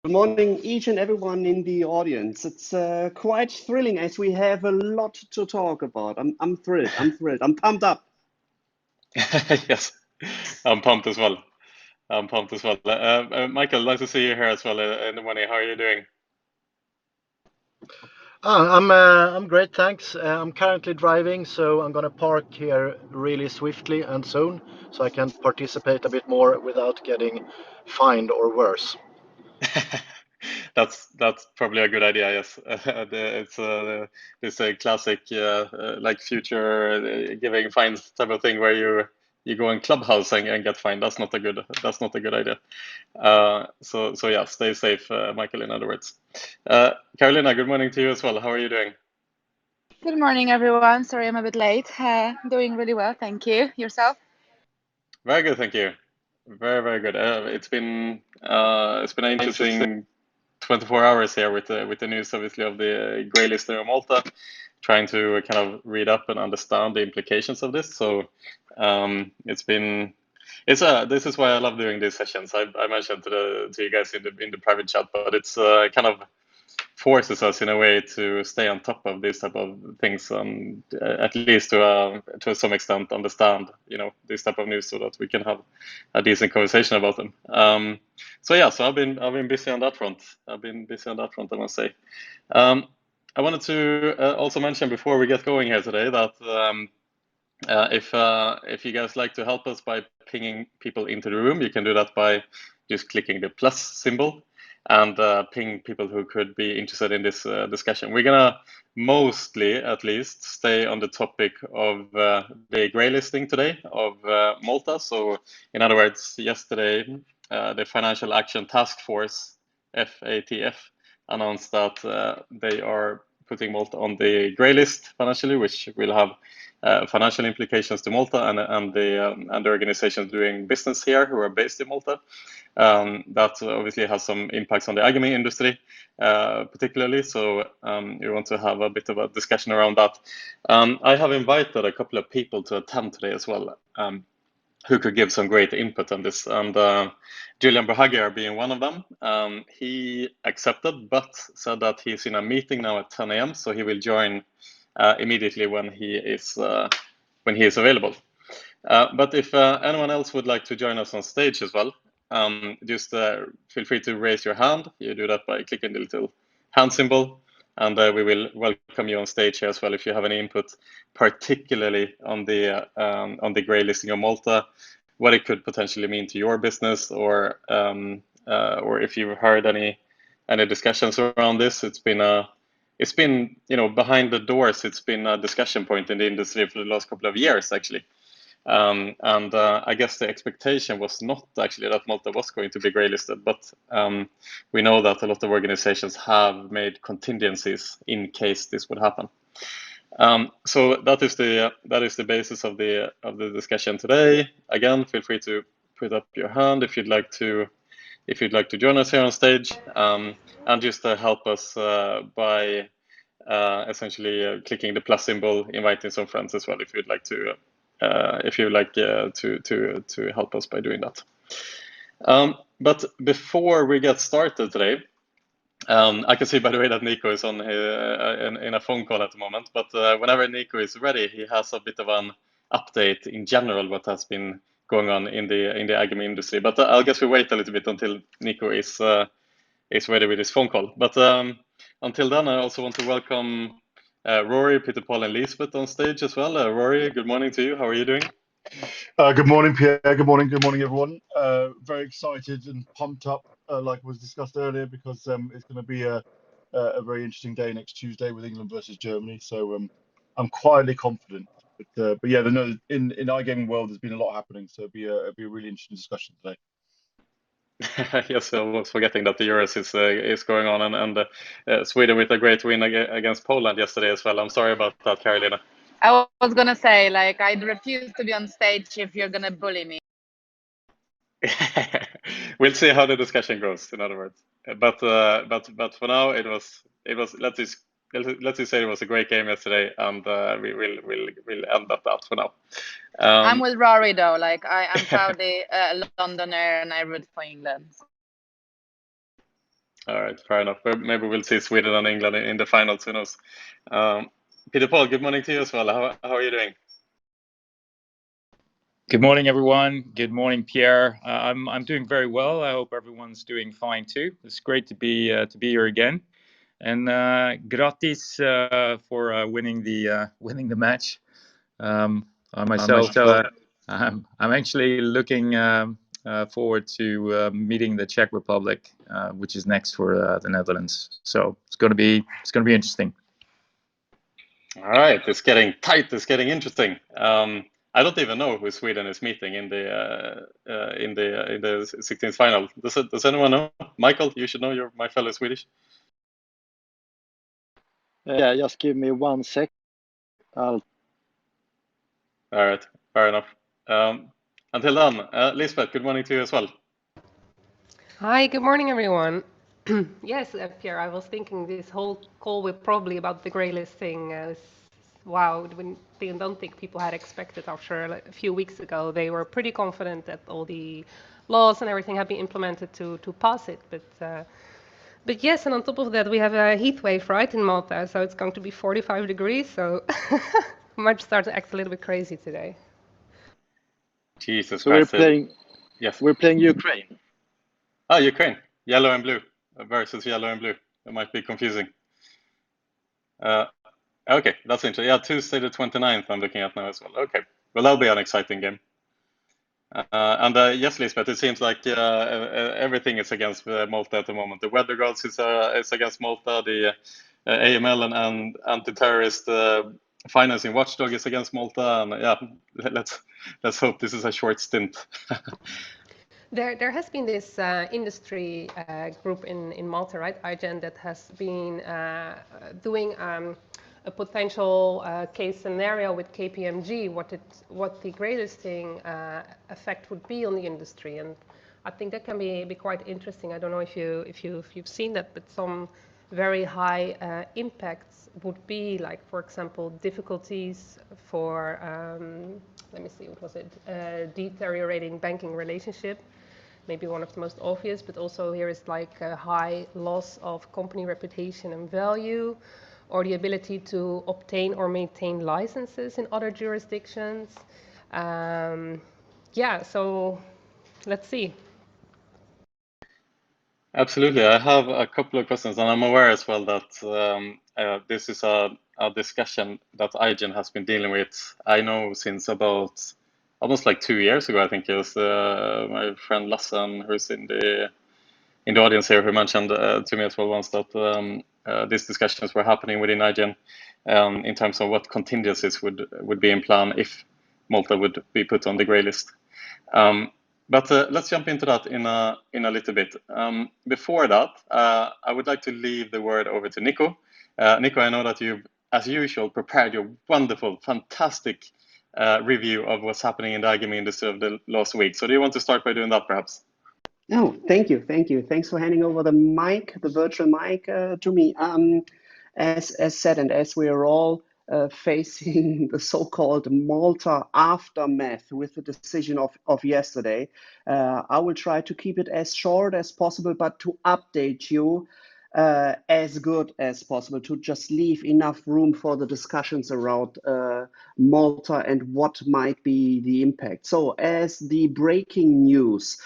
morning, each and everyone in the audience. It's quite thrilling as we have a lot to talk about. I'm thrilled. I'm pumped up. Yes, I'm pumped as well. Mikael, nice to see you here as well in the morning. How are you doing? I'm great, thanks. I'm currently driving, so I'm gonna park here really swiftly and soon, so I can participate a bit more without getting fined or worse. That's probably a good idea. Yes, it's a classic like future giving fines type of thing where you go in clubhouse and get fined. That's not a good idea. So yeah, stay safe, Mikael. In other words, Karolina, good morning to you as well. How are you doing? Good morning, everyone. Sorry I'm a bit late. Doing really well, thank you. Yourself? Very good, thank you. Very good. It's been an interesting 24 hours here with the news, obviously, of the greylisting of Malta, trying to kind of read up and understand the implications of this. So this is why I love doing these sessions. I mentioned to you guys in the private chat, but it's kind of forces us in a way to stay on top of these type of things, at least to some extent understand this type of news so that we can have a decent conversation about them. So I've been busy on that front. I must say. I wanted to also mention before we get going here today that if you guys like to help us by pinging people into the room, you can do that by just clicking the plus symbol and ping people who could be interested in this discussion. We're gonna mostly, at least, stay on the topic of the greylisting today of Malta. So, in other words, yesterday the Financial Action Task Force (FATF) announced that they are putting Malta on the grey list financially, which will have financial implications to Malta and the organizations doing business here who are based in Malta. That obviously has some impacts on the iGaming industry, particularly. So we want to have a bit of a discussion around that. I have invited a couple of people to attend today as well, who could give some great input on this. And Julian Buhagiar being one of them. He accepted, but said that he's in a meeting now at 10 a.m. So he will join immediately when he is available. But if anyone else would like to join us on stage as well, just feel free to raise your hand. You do that by clicking the little hand symbol, and we will welcome you on stage here as well if you have any input, particularly on the grey listing of Malta, what it could potentially mean to your business, or if you've heard any discussions around this. It's been behind the doors. It's been a discussion point in the industry for the last couple of years, actually. And I guess the expectation was not actually that Malta was going to be greylisted, but we know that a lot of organizations have made contingencies in case this would happen. So that is the basis of the discussion today. Again, feel free to put up your hand if you'd like to join us here on stage, and just help us by essentially clicking the plus symbol, inviting some friends as well if you'd like to to help us by doing that. But before we get started today, I can see, by the way, that Nico is on in a phone call at the moment. But whenever Nico is ready, he has a bit of an update in general what has been going on in the iGaming industry. But I guess we wait a little bit until Nico is ready with his phone call. But until then, I also want to welcome Rory, Peter, Paul, and Liesbeth on stage as well. Rory, good morning to you. How are you doing? Good morning, Pierre. Good morning, everyone. Very excited and pumped up, like was discussed earlier, because it's going to be a very interesting day next Tuesday with England versus Germany. So I'm quietly confident. But yeah, in iGaming world, there's been a lot happening. So it'll be a really interesting discussion today. Yes, I was forgetting that the Euros is going on, and Sweden with a great win against Poland yesterday as well. I'm sorry about that, Karolina. I was gonna say, like, I'd refuse to be on stage if you're gonna bully me. We'll see how the discussion goes, in other words. But for now, it was let's just say it was a great game yesterday, and we'll end at that for now. I'm with Rory though. Like, I'm proudly a Londoner, and I root for England. All right, fair enough. But maybe we'll see Sweden and England in the finals. Who knows? Peter Paul, good morning to you as well. How are you doing? Good morning, everyone. Good morning, Pierre. I'm doing very well. I hope everyone's doing fine too. It's great to be here again, and gratis for winning the match. I myself, I'm actually looking forward to meeting the Czech Republic, which is next for the Netherlands. So it's gonna be interesting. All right, it's getting tight. It's getting interesting. I don't even know who Sweden is meeting in the 16th final. Does anyone know? Mikael, you should know. You're my fellow Swedish. Yeah, just give me 1 sec. All right, fair enough. Until then, Liesbeth, good morning to you as well. Hi, good morning, everyone. Yes, Pierre, I was thinking this whole call was probably about the greylisting. Wow, I don't think people had expected after a few weeks ago. They were pretty confident that all the laws and everything had been implemented to pass it. But yes, and on top of that, we have a heat wave, right, in Malta. So it's going to be 45 degrees. So might start to act a little bit crazy today. Jesus so Christ. we're playing Ukraine. Oh, Ukraine, yellow and blue versus yellow and blue. It might be confusing. Okay, that's interesting. Yeah, Tuesday the 29th I'm looking at now as well. Okay, well, that'll be an exciting game. And yes, Liesbeth, it seems like everything is against Malta at the moment. The weather gods is against Malta. The AML and anti-terrorist financing watchdog is against Malta. And yeah, let's hope this is a short stint. There has been this industry group in Malta, right, iGEN, that has been doing a potential case scenario with KPMG, what the greylisting effect would be on the industry, and I think that can be quite interesting. I don't know if you've seen that, but some very high impacts would be like, for example, difficulties for let me see, what was it? Deteriorating banking relationship. Maybe one of the most obvious, but also here is like a high loss of company reputation and value, or the ability to obtain or maintain licenses in other jurisdictions. Yeah, so let's see. Absolutely. I have a couple of questions, and I'm aware as well that this is a discussion that iGEN has been dealing with. I know since about almost like 2 years ago. I think it was my friend Lassen, who's in the audience here, who mentioned to me as well once that these discussions were happening within iGEN in terms of what contingencies would be in plan if Malta would be put on the grey list. But let's jump into that in a little bit. Before that, I would like to leave the word over to Nico. Nico, I know that you've, as usual, prepared your wonderful, fantastic review of what's happening in the iGaming industry of the last week. So do you want to start by doing that, perhaps? Oh, thank you. Thanks for handing over the mic, the virtual mic, to me. As said, and as we are all facing the so-called Malta aftermath with the decision of yesterday, I will try to keep it as short as possible, but to update you as good as possible, to just leave enough room for the discussions around Malta and what might be the impact. So as the breaking news,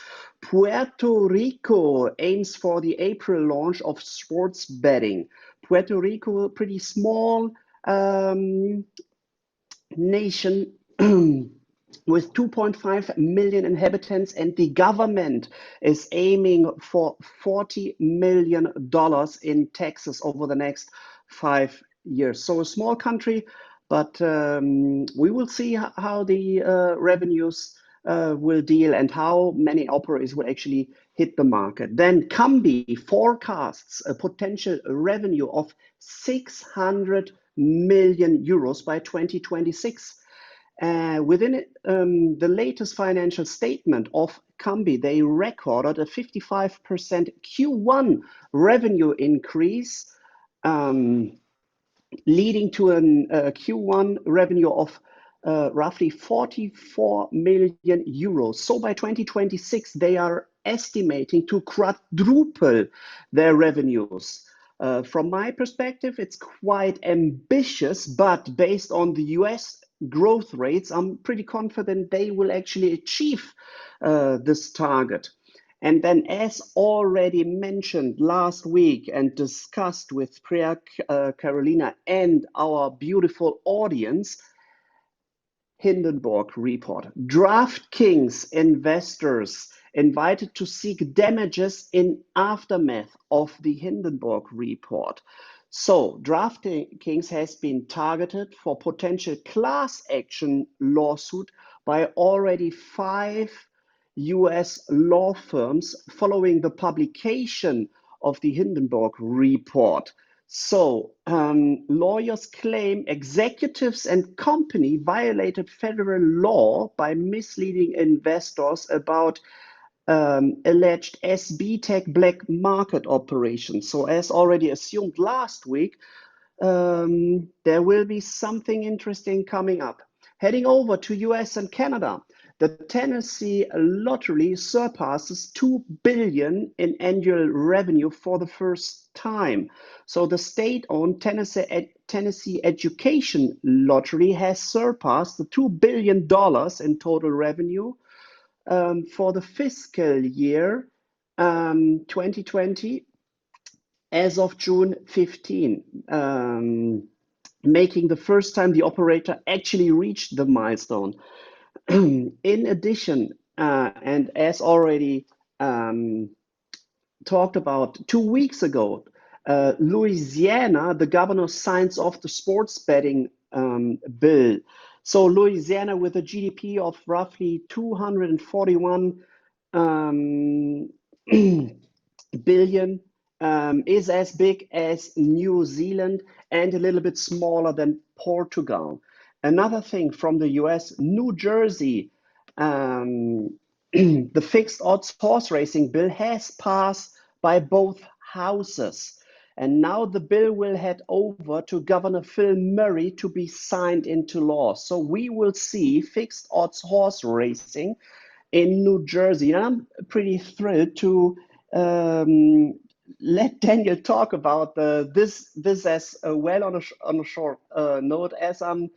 Puerto Rico aims for the April launch of sports betting. Puerto Rico, pretty small nation with 2.5 million inhabitants, and the government is aiming for $40 million in taxes over the next 5 years. So a small country, but we will see how the revenues will deal and how many operators will actually hit the market. Then Kambi forecasts a potential revenue of 600 million euros by 2026. Within it, the latest financial statement of Kambi, they recorded a 55% Q1 revenue increase, leading to a Q1 revenue of roughly 44 million euros. So by 2026, they are estimating to quadruple their revenues. From my perspective, it's quite ambitious, but based on the US growth rates, I'm pretty confident they will actually achieve this target. And then, as already mentioned last week and discussed with Priya, Karolina, and our beautiful audience, Hindenburg report. DraftKings investors invited to seek damages in aftermath of the Hindenburg report. So DraftKings has been targeted for potential class action lawsuit by already 5 US law firms following the publication of the Hindenburg report. So lawyers claim executives and company violated federal law by misleading investors about alleged SB Tech black market operations. So as already assumed last week, there will be something interesting coming up. Heading over to US and Canada, the Tennessee lottery surpasses $2 billion in annual revenue for the first time. So the state-owned Tennessee Education Lottery has surpassed the $2 billion in total revenue for the fiscal year 2020 as of June 15, making the first time the operator actually reached the milestone. In addition, and as already talked about 2 weeks ago, Louisiana, the governor signs off the sports betting bill. So Louisiana, with a GDP of roughly 241 billion, is as big as New Zealand and a little bit smaller than Portugal. Another thing from the US, New Jersey, the fixed odds horse racing bill has passed by both houses. And now the bill will head over to Governor Phil Murray to be signed into law. So we will see fixed odds horse racing in New Jersey. And I'm pretty thrilled to let Daniel talk about this as well on a short note, as I'm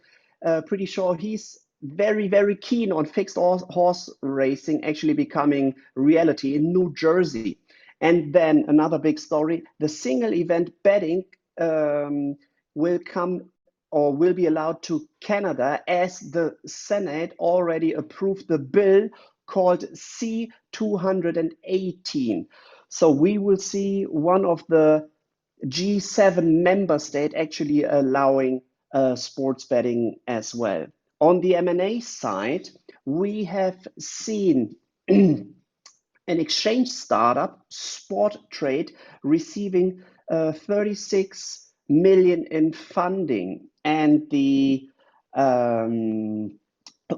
pretty sure he's very, very keen on fixed horse racing actually becoming reality in New Jersey. And then another big story, the single event betting will come or will be allowed to Canada, as the Senate already approved the bill called C-218. So we will see one of the G7 member state actually allowing sports betting as well. On the M&A side, we have seen an exchange startup, Sport Trade, receiving 36 million in funding, and the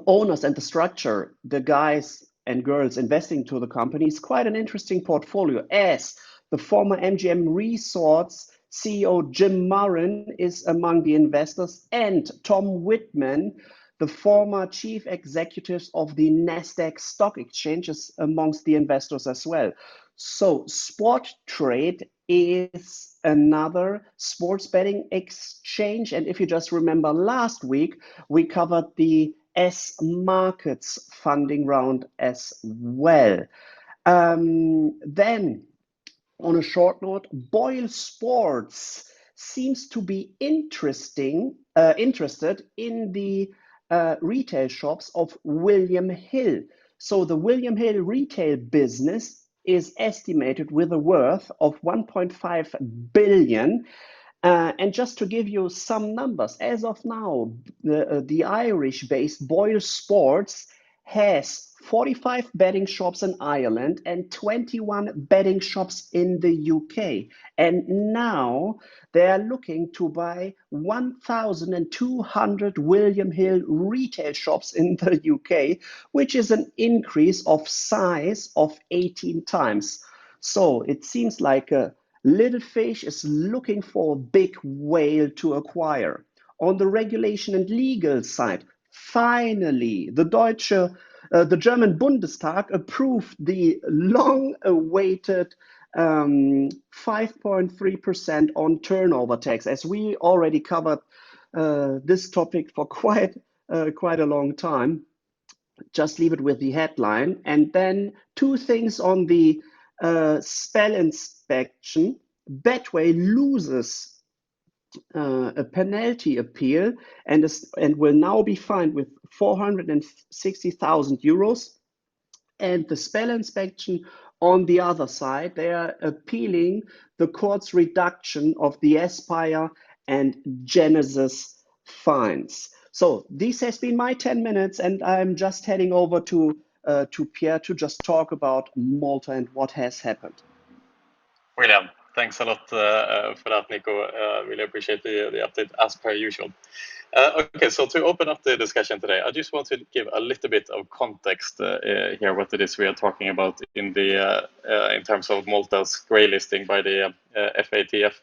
owners and the structure, the guys and girls investing to the company, is quite an interesting portfolio, as the former MGM Resorts CEO Jim Murren is among the investors, and Tom Whitman, the former chief executives of the NASDAQ stock exchange, is amongst the investors as well. So Sport Trade is another sports betting exchange. And if you just remember last week, we covered the S Markets funding round as well. Then on a short note, Boyle Sports seems to be interested in the retail shops of William Hill. So the William Hill retail business is estimated with a worth of 1.5 billion. And just to give you some numbers, as of now, the Irish-based Boyle Sports has 45 betting shops in Ireland and 21 betting shops in the UK. And now they are looking to buy 1,200 William Hill retail shops in the UK, which is an increase of size of 18 times. So it seems like a little fish is looking for a big whale to acquire. On the regulation and legal side, finally, the Deutsche the German Bundestag approved the long-awaited 5.3% on turnover tax, as we already covered this topic for quite a long time. Just leave it with the headline. And then two things on the spell inspection. Betway loses a penalty appeal and will now be fined with 460,000 euros. And the spell inspection, on the other side, they are appealing the court's reduction of the Aspire and Genesis fines. So this has been my 10 minutes, and I'm just heading over to Pierre to just talk about Malta and what has happened. William, thanks a lot for that, Nico. Really appreciate the update as per usual. Okay, so to open up the discussion today, I just want to give a little bit of context here, what it is we are talking about in terms of Malta's greylisting by the FATF.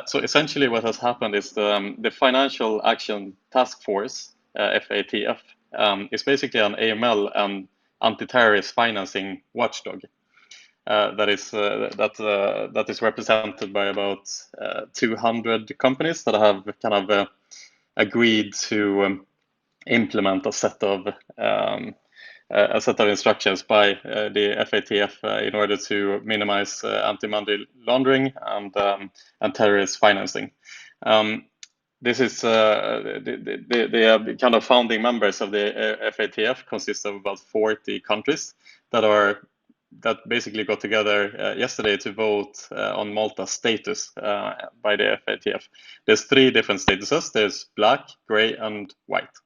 So essentially what has happened is the Financial Action Task Force, FATF, is basically an AML and anti-terrorist financing watchdog. That is represented by about 200 companies that have kind of agreed to implement a set of instructions by the FATF in order to minimize anti-money laundering and terrorist financing. This is the kind of founding members of the FATF consist of about 40 countries that basically got together yesterday to vote on Malta's status by the FATF. There's 3 different statuses. There's black, gray, and white.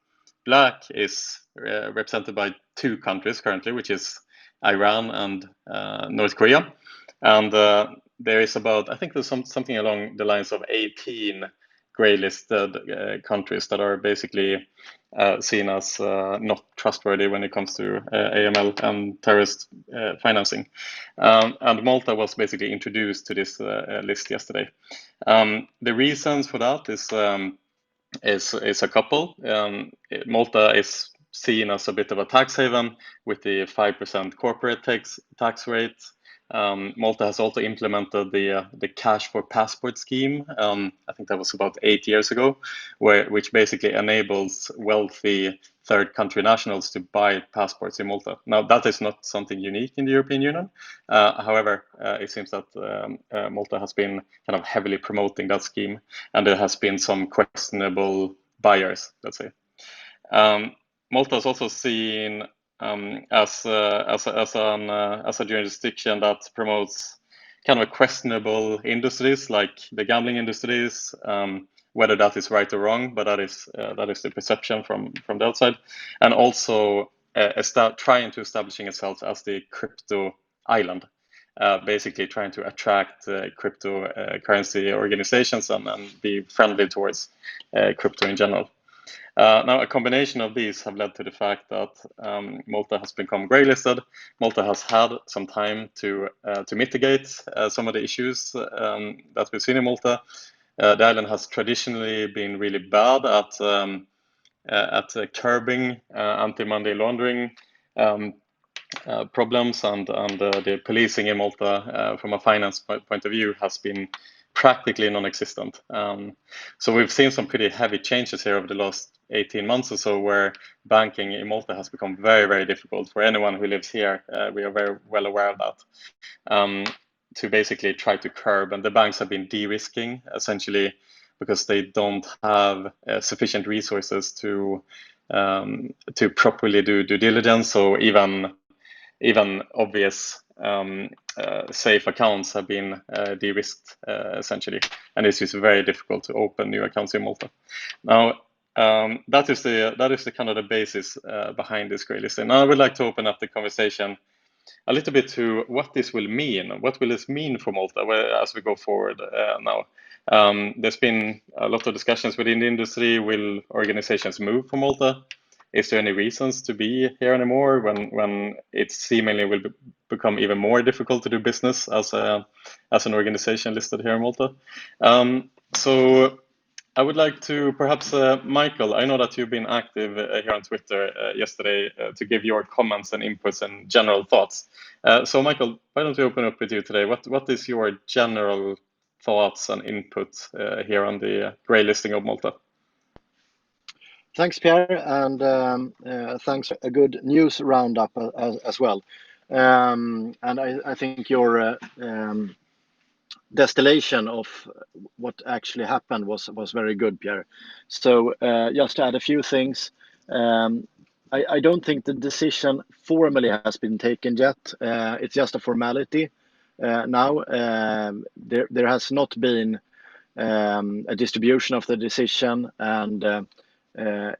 Black is represented by 2 countries currently, which is Iran and North Korea. And there is about, I think there's something along the lines of 18 grey-listed countries that are basically seen as not trustworthy when it comes to AML and terrorist financing. And Malta was basically introduced to this list yesterday. The reasons for that is a couple. Malta is seen as a bit of a tax haven with the 5% corporate tax rate. Malta has also implemented the cash for passport scheme. I think that was about 8 years ago, which basically enables wealthy third country nationals to buy passports in Malta. Now, that is not something unique in the European Union. However, it seems that Malta has been kind of heavily promoting that scheme, and there has been some questionable buyers, let's say. Malta is also seen as a jurisdiction that promotes kind of questionable industries like the gambling industries. Whether that is right or wrong, but that is the perception from the outside, and also trying to establishing itself as the crypto island, basically trying to attract cryptocurrency organizations and be friendly towards crypto in general. Now, a combination of these have led to the fact that Malta has become grey-listed. Malta has had some time to mitigate some of the issues that we've seen in Malta. The island has traditionally been really bad at curbing anti-money laundering problems, and the policing in Malta from a finance point of view has been practically non-existent. So we've seen some pretty heavy changes here over the last 18 months or so, where banking in Malta has become very, very difficult for anyone who lives here. We are very well aware of that. To basically try to curb, and the banks have been de-risking essentially because they don't have sufficient resources to properly do due diligence. So even obvious safe accounts have been de-risked essentially, and it's just very difficult to open new accounts in Malta. Now, that is the kind of the basis behind this greylisting. Now I would like to open up the conversation a little bit to what this will mean. What will this mean for Malta as we go forward now? There's been a lot of discussions within the industry. Will organizations move from Malta? Is there any reasons to be here anymore when it seemingly will become even more difficult to do business as an organization listed here in Malta? So I would like to perhaps, Mikael, I know that you've been active here on Twitter yesterday to give your comments and inputs and general thoughts. So Mikael, why don't we open up with you today? What is your general thoughts and input here on the grey listing of Malta? Thanks, Pierre, and thanks for a good news roundup as well. And I think your distillation of what actually happened was very good, Pierre. So just to add a few things, I don't think the decision formally has been taken yet. It's just a formality now. There has not been a distribution of the decision, and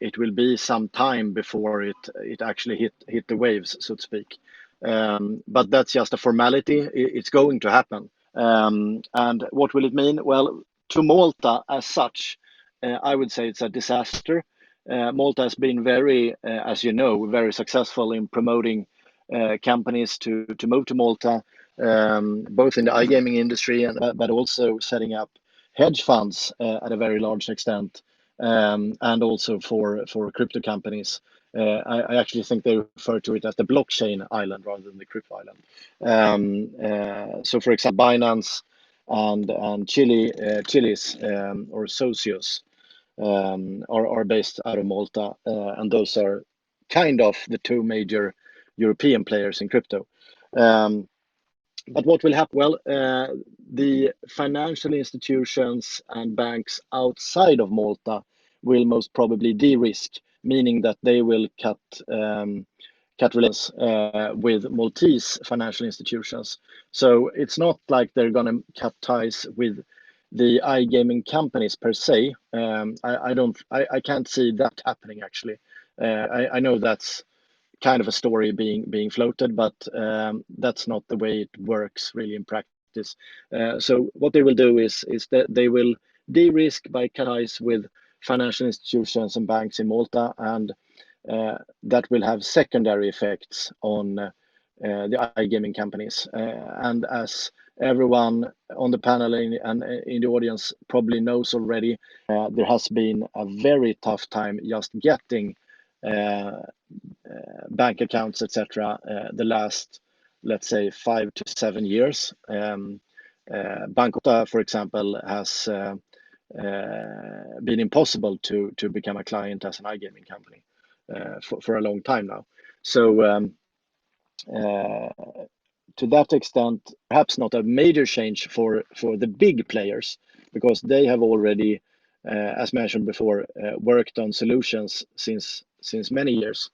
it will be some time before it actually hit the waves, so to speak. But that's just a formality. It's going to happen. And what will it mean? Well, to Malta as such, I would say it's a disaster. Malta has been very, as you know, very successful in promoting companies to move to Malta, both in the iGaming industry but also setting up hedge funds at a very large extent, and also for crypto companies. I actually think they refer to it as the blockchain island rather than the crypto island. So, for example, Binance and Chili's or Socios are based out of Malta, and those are kind of the two major European players in crypto. But what will happen? Well, the financial institutions and banks outside of Malta will most probably de-risk, meaning that they will cut relations with Maltese financial institutions. So it's not like they're going to cut ties with the iGaming companies per se. I can't see that happening actually. I know that's kind of a story being floated, but that's not the way it works really in practice. So what they will do is that they will de-risk by ties with financial institutions and banks in Malta, and that will have secondary effects on the iGaming companies. And as everyone on the panel and in the audience probably knows already, there has been a very tough time just getting bank accounts, etc. The last, let's say, 5 to 7 years. Bank, for example, has been impossible to become a client as an iGaming company for a long time now. So to that extent, perhaps not a major change for the big players, because they have already, as mentioned before, worked on solutions since many years.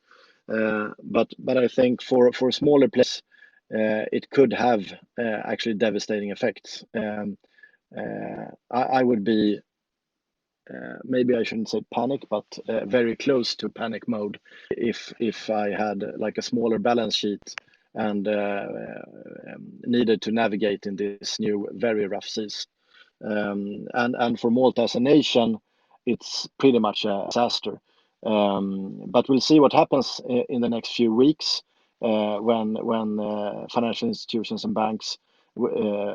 But I think for smaller players, it could have actually devastating effects. I would be, maybe I shouldn't say panic, but very close to panic mode if I had like a smaller balance sheet and needed to navigate in this new very rough seas. And for Malta as a nation, it's pretty much a disaster. But we'll see what happens in the next few weeks when financial institutions and banks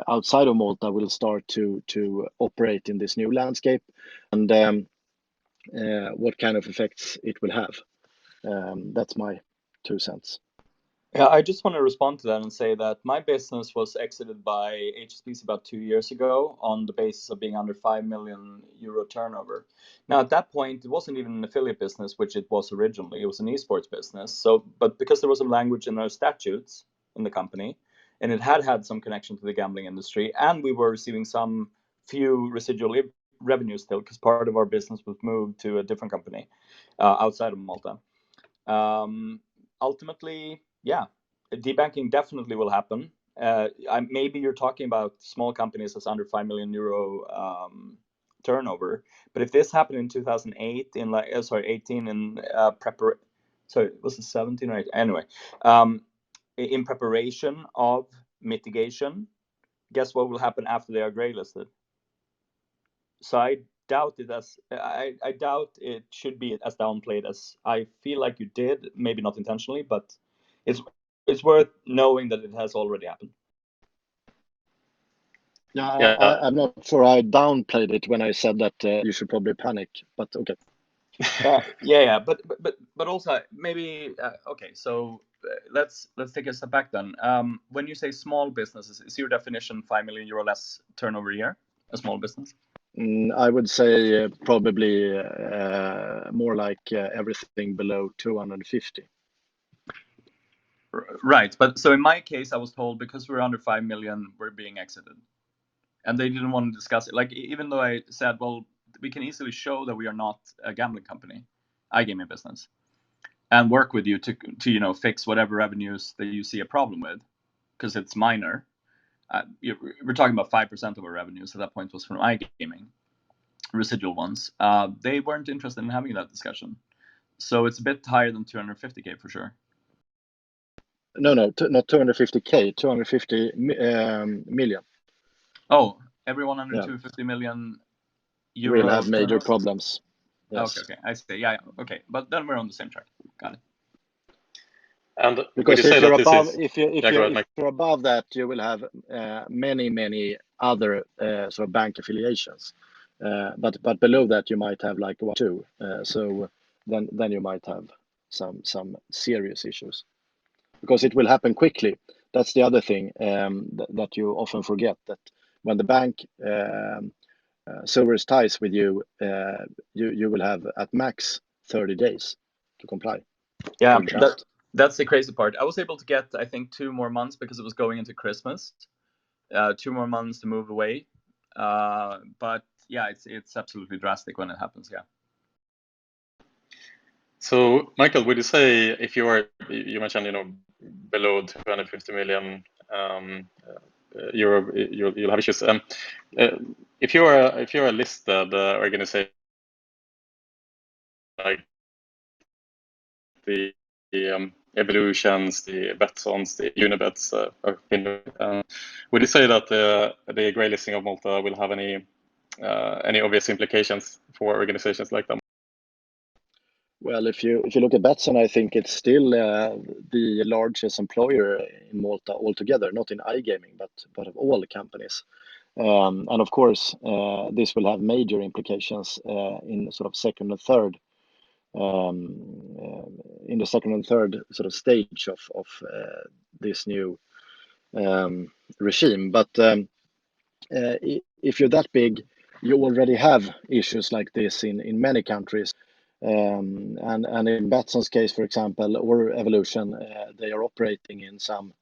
outside of Malta will start to operate in this new landscape, and what kind of effects it will have. That's my 2 cents. Yeah, I just want to respond to that and say that my business was exited by HSBC about 2 years ago on the basis of being under 5 million euro turnover. Now, at that point, it wasn't even an affiliate business, which it was originally. It was an esports business. So, but because there was some language in our statutes in the company, and it had some connection to the gambling industry, and we were receiving some few residual revenue still, because part of our business was moved to a different company outside of Malta. Ultimately, yeah, debanking definitely will happen. Maybe you're talking about small companies that's under 5 million euro turnover, but if this happened in 2008, 18 in was it 17 or 18? Anyway, in preparation of mitigation, guess what will happen after they are greylisted? So I doubt it should be as downplayed as I feel like you did, maybe not intentionally, but it's worth knowing that it has already happened. Yeah, I'm not sure I downplayed it when I said that you should probably panic, but okay. But also maybe okay. So let's take a step back then. When you say small businesses, is your definition 5 million euro less turnover a year a small business? I would say probably more like everything below 250. Right, but so in my case, I was told because we're under 5 million, we're being exited, and they didn't want to discuss it. Like even though I said, well, we can easily show that we are not a gambling company, iGaming business, and work with you to fix whatever revenues that you see a problem with, because it's minor. We're talking about 5% of our revenues at that point was from iGaming, residual ones. They weren't interested in having that discussion, so it's a bit higher than 250K for sure. No, not 250K, 250 million. Oh, everyone under 250 million euros will have major problems. Yes. Okay, I see. Yeah, okay, but then we're on the same track. Got it. And because if you're above, if you're above that, you will have many other sort of bank affiliations. But below that, you might have like 1 or 2. So then you might have some serious issues, because it will happen quickly. That's the other thing that you often forget, that when the bank severs ties with you, you will have at max 30 days to comply. Yeah, that's the crazy part. I was able to get, I think, 2 more months because it was going into Christmas. 2 more months to move away. But yeah, it's absolutely drastic when it happens. Yeah. So, Mikael, would you say if you mentioned, below 250 million euro, you'll have issues. If you're a listed organization like the Evolutions, the Betssons, the Unibets, would you say that the greylisting of Malta will have any obvious implications for organizations like them? Well, if you look at Betsson, I think it's still the largest employer in Malta altogether, not in iGaming, but of all the companies. And of course, this will have major implications in sort of second and third, in the second and third sort of stage of this new regime. But if you're that big, you already have issues like this in many countries. And in Betsson's case, for example, or Evolution, they are operating in some,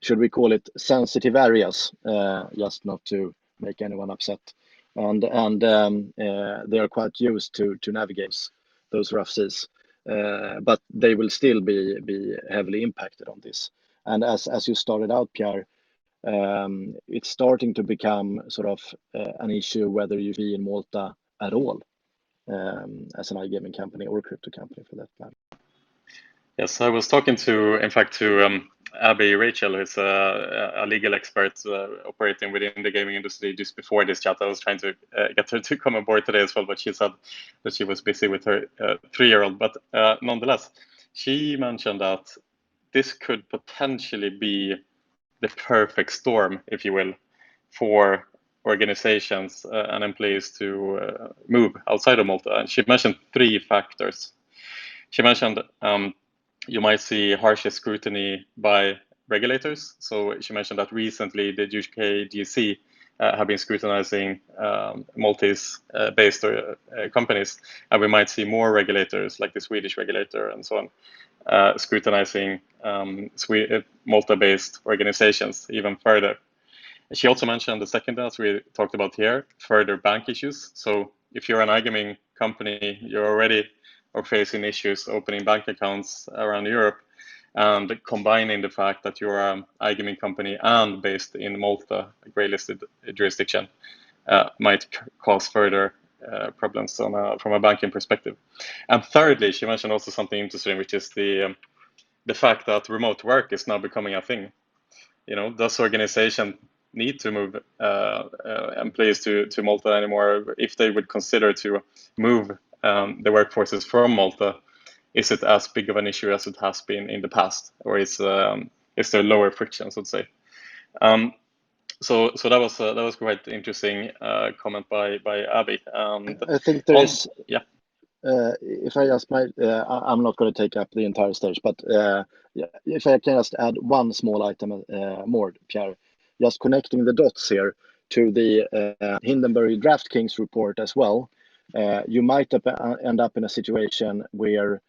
should we call it, sensitive areas, just not to make anyone upset. And they are quite used to navigate those rough seas, but they will still be heavily impacted on this. And as you started out, Pierre, it's starting to become sort of an issue whether you be in Malta at all. As an iGaming company or a crypto company for that matter. Yes, I was talking to Abby Rachel, who's a legal expert operating within the gaming industry just before this chat. I was trying to get her to come aboard today as well, but she said that she was busy with her 3-year-old. But nonetheless, she mentioned that this could potentially be the perfect storm, if you will, for organizations and employees to move outside of Malta. And she mentioned 3 factors. She mentioned you might see harsher scrutiny by regulators. So she mentioned that recently the UK GC have been scrutinizing Maltese-based companies, and we might see more regulators like the Swedish regulator and so on scrutinizing Malta-based organizations even further. She also mentioned the second, as we talked about here, further bank issues. So if you're an iGaming company, you're already facing issues opening bank accounts around Europe, and combining the fact that you're an iGaming company and based in Malta, a grey-listed jurisdiction, might cause further problems from a banking perspective. And thirdly, she mentioned also something interesting, which is the fact that remote work is now becoming a thing. Does organization need to move employees to Malta anymore? If they would consider to move the workforces from Malta, is it as big of an issue as it has been in the past, or is there lower friction, so to say? So that was quite interesting comment by Abby. I think there is. Yeah. If I just might, I'm not going to take up the entire stage, but if I can just add one small item more, Pierre, just connecting the dots here to the Hindenburg DraftKings report as well. You might end up in a situation where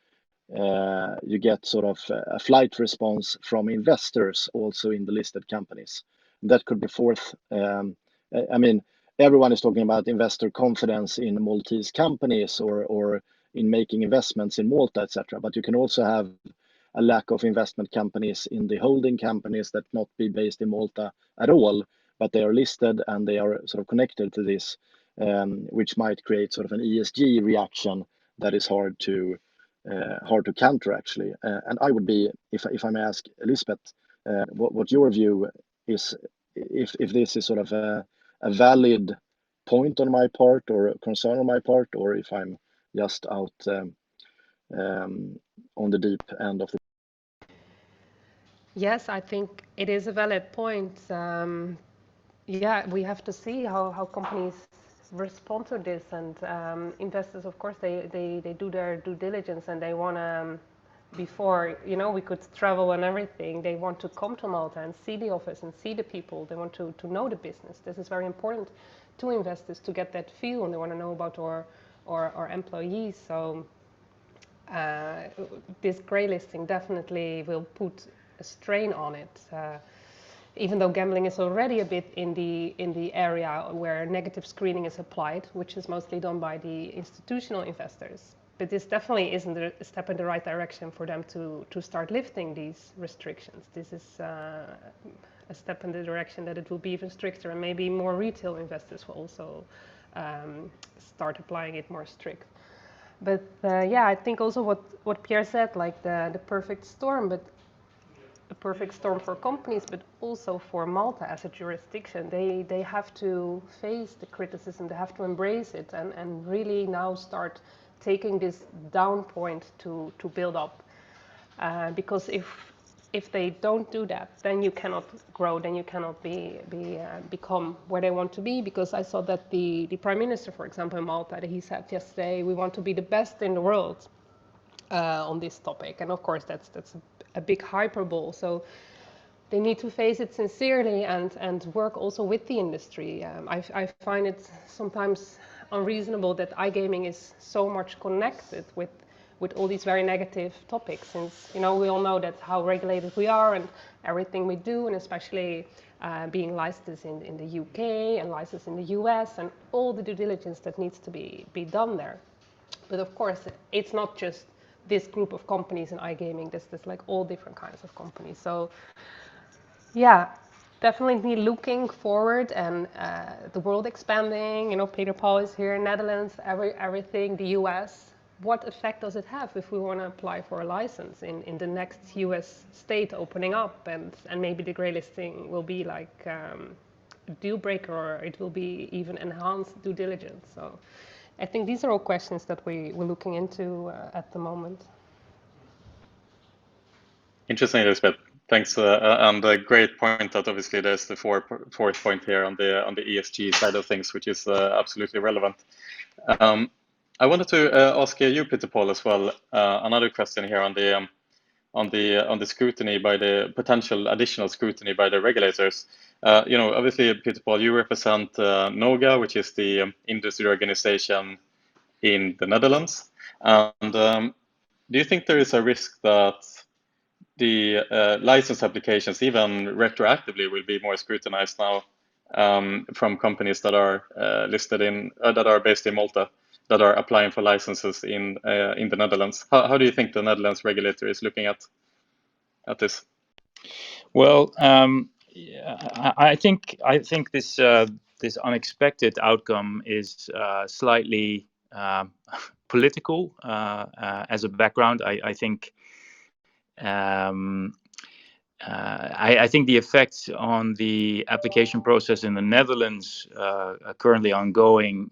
you get sort of a flight response from investors also in the listed companies. That could be fourth. I mean, everyone is talking about investor confidence in Maltese companies or in making investments in Malta, etc. But you can also have a lack of investment companies in the holding companies that not be based in Malta at all, but they are listed and they are sort of connected to this, which might create sort of an ESG reaction that is hard to counter actually. And I would be, if I may ask Liesbeth, what your view is, if this is sort of a valid point on my part or a concern on my part, or if I'm just out on the deep end of the. Yes, I think it is a valid point. Yeah, we have to see how companies respond to this, and investors, of course, they do their due diligence, and they want to, before, you know, we could travel and everything, they want to come to Malta and see the office and see the people. They want to know the business. This is very important to investors to get that feel, and they want to know about our employees. So this grey listing definitely will put a strain on it. Even though gambling is already a bit in the area where negative screening is applied, which is mostly done by the institutional investors. But this definitely isn't a step in the right direction for them to start lifting these restrictions. This is a step in the direction that it will be even stricter, and maybe more retail investors will also start applying it more strict. But yeah, I think also what Pierre said, like the perfect storm, but a perfect storm for companies, but also for Malta as a jurisdiction. They have to face the criticism, they have to embrace it, and really now start taking this down point to build up. Because if they don't do that, then you cannot grow, then you cannot become where they want to be. Because I saw that the Prime Minister, for example, in Malta, he said yesterday, we want to be the best in the world on this topic. And of course, that's a big hyperbole. So they need to face it sincerely and work also with the industry. I find it sometimes unreasonable that iGaming is so much connected with all these very negative topics, since, you know, we all know that how regulated we are and everything we do, and especially being licensed in the UK and licensed in the US, and all the due diligence that needs to be done there. But of course, it's not just this group of companies in iGaming. There's like all different kinds of companies. So yeah, definitely looking forward, and the world expanding. You know, Peter Paul is here, Netherlands, everything, the US. What effect does it have if we want to apply for a license in the next US state opening up, and maybe the grey listing will be like a deal breaker, or it will be even enhanced due diligence. So I think these are all questions that we're looking into at the moment. Interesting, Elizabeth. Thanks, and a great point that obviously there's the fourth point here on the ESG side of things, which is absolutely relevant. I wanted to ask you, Peter Paul, as well. Another question here on the scrutiny, by the potential additional scrutiny by the regulators. You know, obviously, Peter Paul, you represent NOGA, which is the industry organization in the Netherlands. And do you think there is a risk that the license applications, even retroactively, will be more scrutinized now from companies that are listed in that are based in Malta, that are applying for licenses in the Netherlands? How do you think the Netherlands regulator is looking at this? Well, I think this unexpected outcome is slightly political as a background. I think the effects on the application process in the Netherlands currently ongoing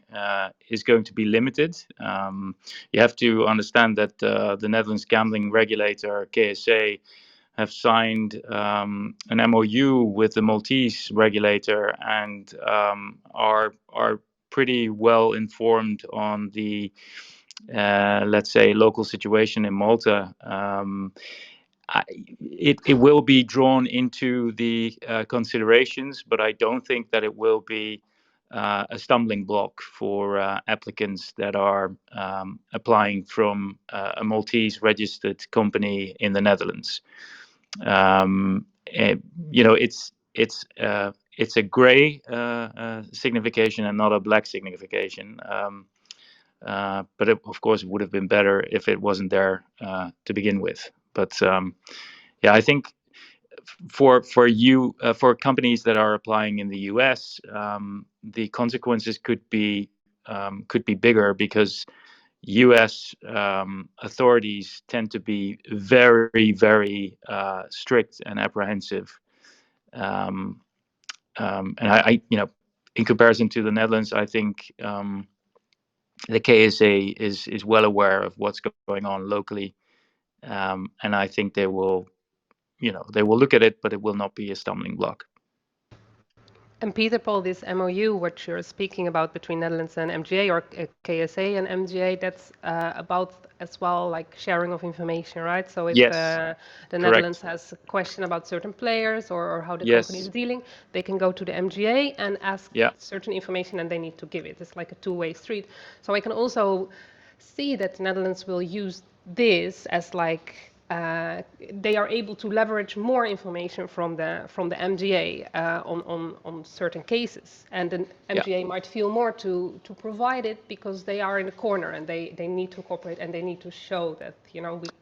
is going to be limited. You have to understand that the Netherlands gambling regulator, KSA, have signed an MOU with the Maltese regulator and are pretty well informed on the let's say local situation in Malta. It will be drawn into the considerations, but I don't think that it will be a stumbling block for applicants that are applying from a Maltese registered company in the Netherlands. It's a grey signification and not a black signification. But of course, it would have been better if it wasn't there to begin with. But I think for companies that are applying in the US, the consequences could be bigger because US authorities tend to be very, very strict and apprehensive. And I in comparison to the Netherlands, I think the KSA is well aware of what's going on locally, and I think they will look at it, but it will not be a stumbling block. And Peter, Paul, this MOU, what you're speaking about between Netherlands and MGA, or KSA and MGA, that's about as well like sharing of information, right? So if the Netherlands has a question about certain players or how the company is dealing, they can go to the MGA and ask certain information, and they need to give it. It's like a two-way street. So I can also see that the Netherlands will use this as like they are able to leverage more information from the MGA on certain cases, and the MGA might feel more to provide it because they are in the corner and they need to cooperate and they need to show that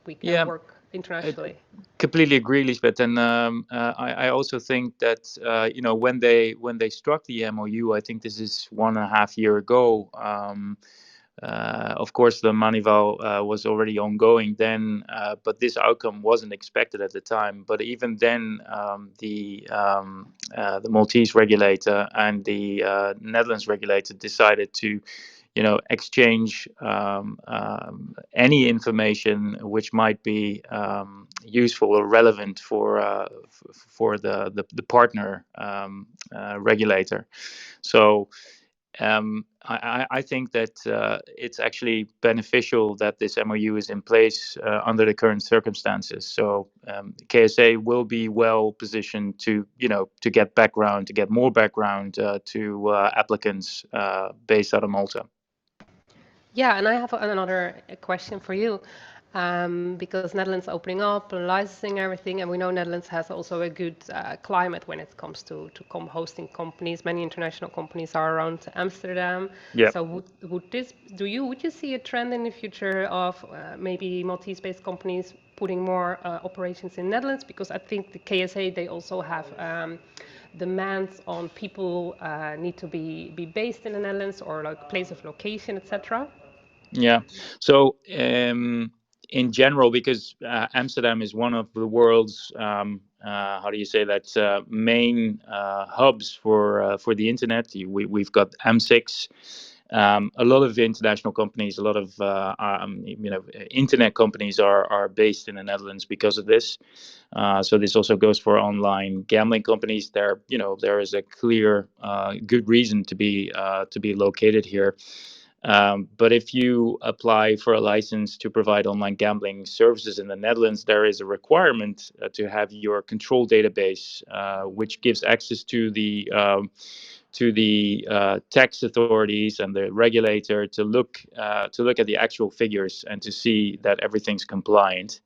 we can work internationally. I completely agree, Liesbeth, and I also think that when they struck the MOU, I think this is 1.5 years ago. Of course, the Manival was already ongoing then, but this outcome wasn't expected at the time. But even then, the Maltese regulator and the Netherlands regulator decided to, exchange any information which might be useful or relevant for the partner regulator. So. I think that it's actually beneficial that this MOU is in place under the current circumstances. So KSA will be well positioned to get more background to applicants based out of Malta. Yeah, and I have another question for you. Because Netherlands opening up, licensing everything, and we know Netherlands has also a good climate when it comes to hosting companies. Many international companies are around Amsterdam. Yeah. So would you see a trend in the future of maybe Maltese-based companies putting more operations in Netherlands? Because I think the KSA, they also have demands on people need to be based in the Netherlands or like place of location, etc. Yeah. So in general, because Amsterdam is one of the world's main hubs for the internet. We've got M6. A lot of international companies, a lot of internet companies are based in the Netherlands because of this. So this also goes for online gambling companies. There is a clear good reason to be located here. But if you apply for a license to provide online gambling services in the Netherlands, there is a requirement to have your control database, which gives access to the tax authorities and the regulator to look at the actual figures and to see that everything's compliant.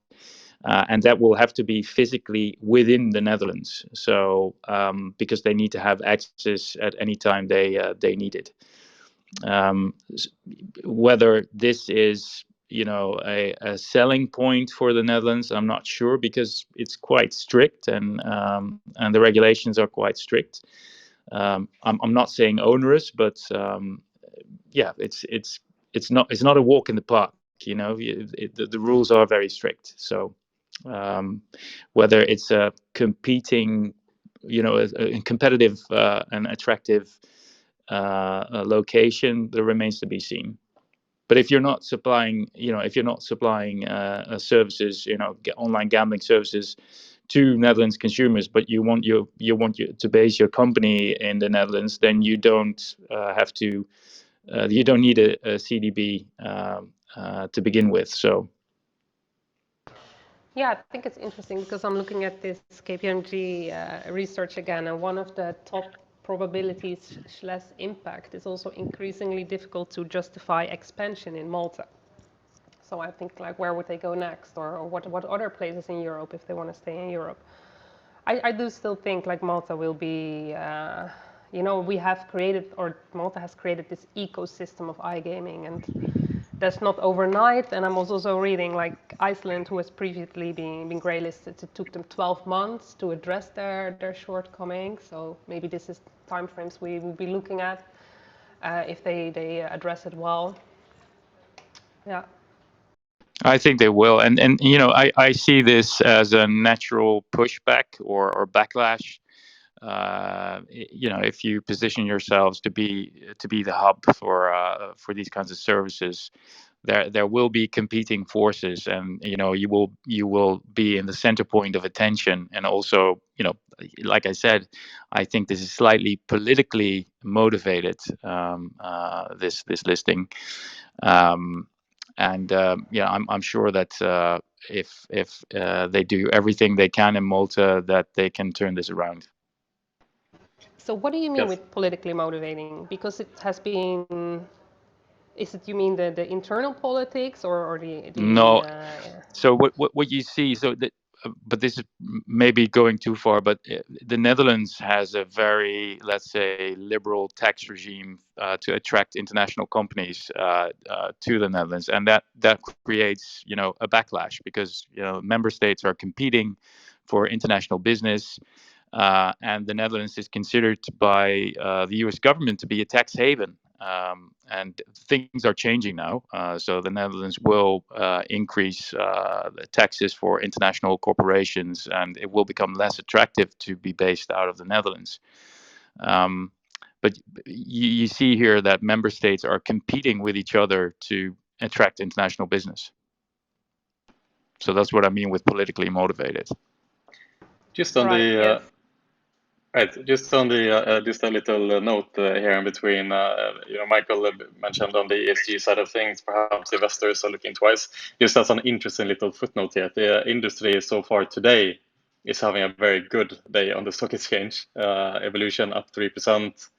And that will have to be physically within the Netherlands. So because they need to have access at any time they need it. Whether this is a selling point for the Netherlands, I'm not sure, because it's quite strict and the regulations are quite strict. I'm not saying onerous, but it's not a walk in the park. The rules are very strict. So whether it's a competing, a competitive and attractive location, that remains to be seen. But if you're not supplying, services, online gambling services to Netherlands consumers, but you want to base your company in the Netherlands, then you don't have to. You don't need a CDB to begin with. So. Yeah, I think it's interesting because I'm looking at this KPMG research again, and one of the top probabilities / impact is also increasingly difficult to justify expansion in Malta. So I think, like, where would they go next, or what other places in Europe if they want to stay in Europe? I do still think, like, Malta will be, you know, we have created, or Malta has created this ecosystem of iGaming, and that's not overnight. And I'm also reading, like, Iceland, who has previously been greylisted, it took them 12 months to address their shortcomings. So maybe this is timeframes we will be looking at if they address it well. Yeah. I think they will, and you know, I see this as a natural pushback or backlash. You know, if you position yourselves to be the hub for these kinds of services, there will be competing forces, and you know, you will be in the center point of attention. And also, you know, like I said, I think this is slightly politically motivated, this listing. And yeah, I'm sure that if they do everything they can in Malta, that they can turn this around. So what do you mean with politically motivating? Because it has been, is it, you mean the internal politics or the No. So what you see, so that, but this is maybe going too far, but the Netherlands has a very, let's say, liberal tax regime to attract international companies to the Netherlands, and that creates, you know, a backlash, because, you know, member states are competing for international business, and the Netherlands is considered by the US government to be a tax haven. And things are changing now. So the Netherlands will increase the taxes for international corporations, and it will become less attractive to be based out of the Netherlands. But you see here that member states are competing with each other to attract international business. So that's what I mean with politically motivated. Just on the right, just on the just a little note here in between. You know, Mikael mentioned on the ESG side of things, perhaps investors are looking twice. Just as an interesting little footnote here, the industry so far today is having a very good day on the stock exchange. Evolution up 3%,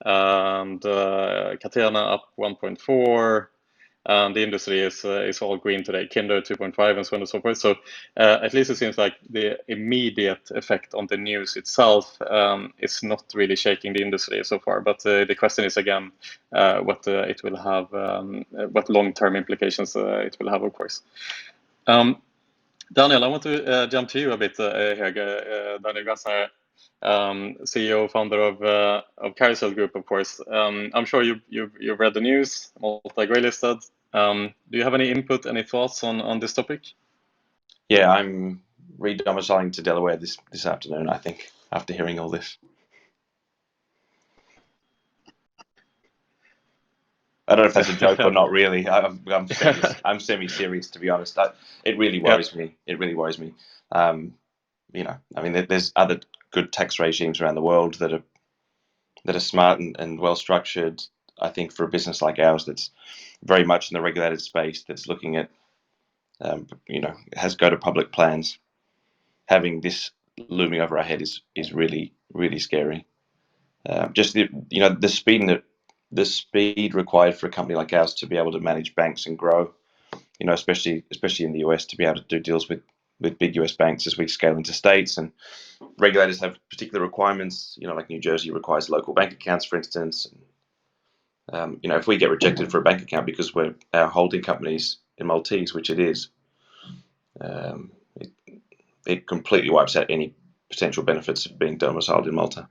and Catena up 1.4%. The industry is all green today, Kinder 2.5, and so on and so forth. So at least it seems like the immediate effect on the news itself is not really shaking the industry so far. But the question is again what it will have, what long-term implications it will have, of course. Daniel, I want to jump to you a bit here, Daniel Graetzer, CEO, founder of Carousel Group, of course. I'm sure you've read the news, Malta greylisted. Do you have any input, any thoughts on this topic? Yeah, I'm re-domiciling to Delaware this afternoon, I think, after hearing all this. I don't know if that's a joke or not. Really, I'm semi-serious, to be honest. It really worries me. It really worries me. You know, I mean, there's other good tax regimes around the world that are smart and well structured. I think for a business like ours, that's very much in the regulated space, that's looking at, you know, has go to public plans. Having this looming over our head is really, really scary. Just the speed required for a company like ours to be able to manage banks and grow, you know, especially in the US, to be able to do deals with big US banks as we scale into states, and regulators have particular requirements, you know, like New Jersey requires local bank accounts, for instance. You know, if we get rejected for a bank account because our holding company's in Maltese, which it is, it completely wipes out any potential benefits of being domiciled in Malta.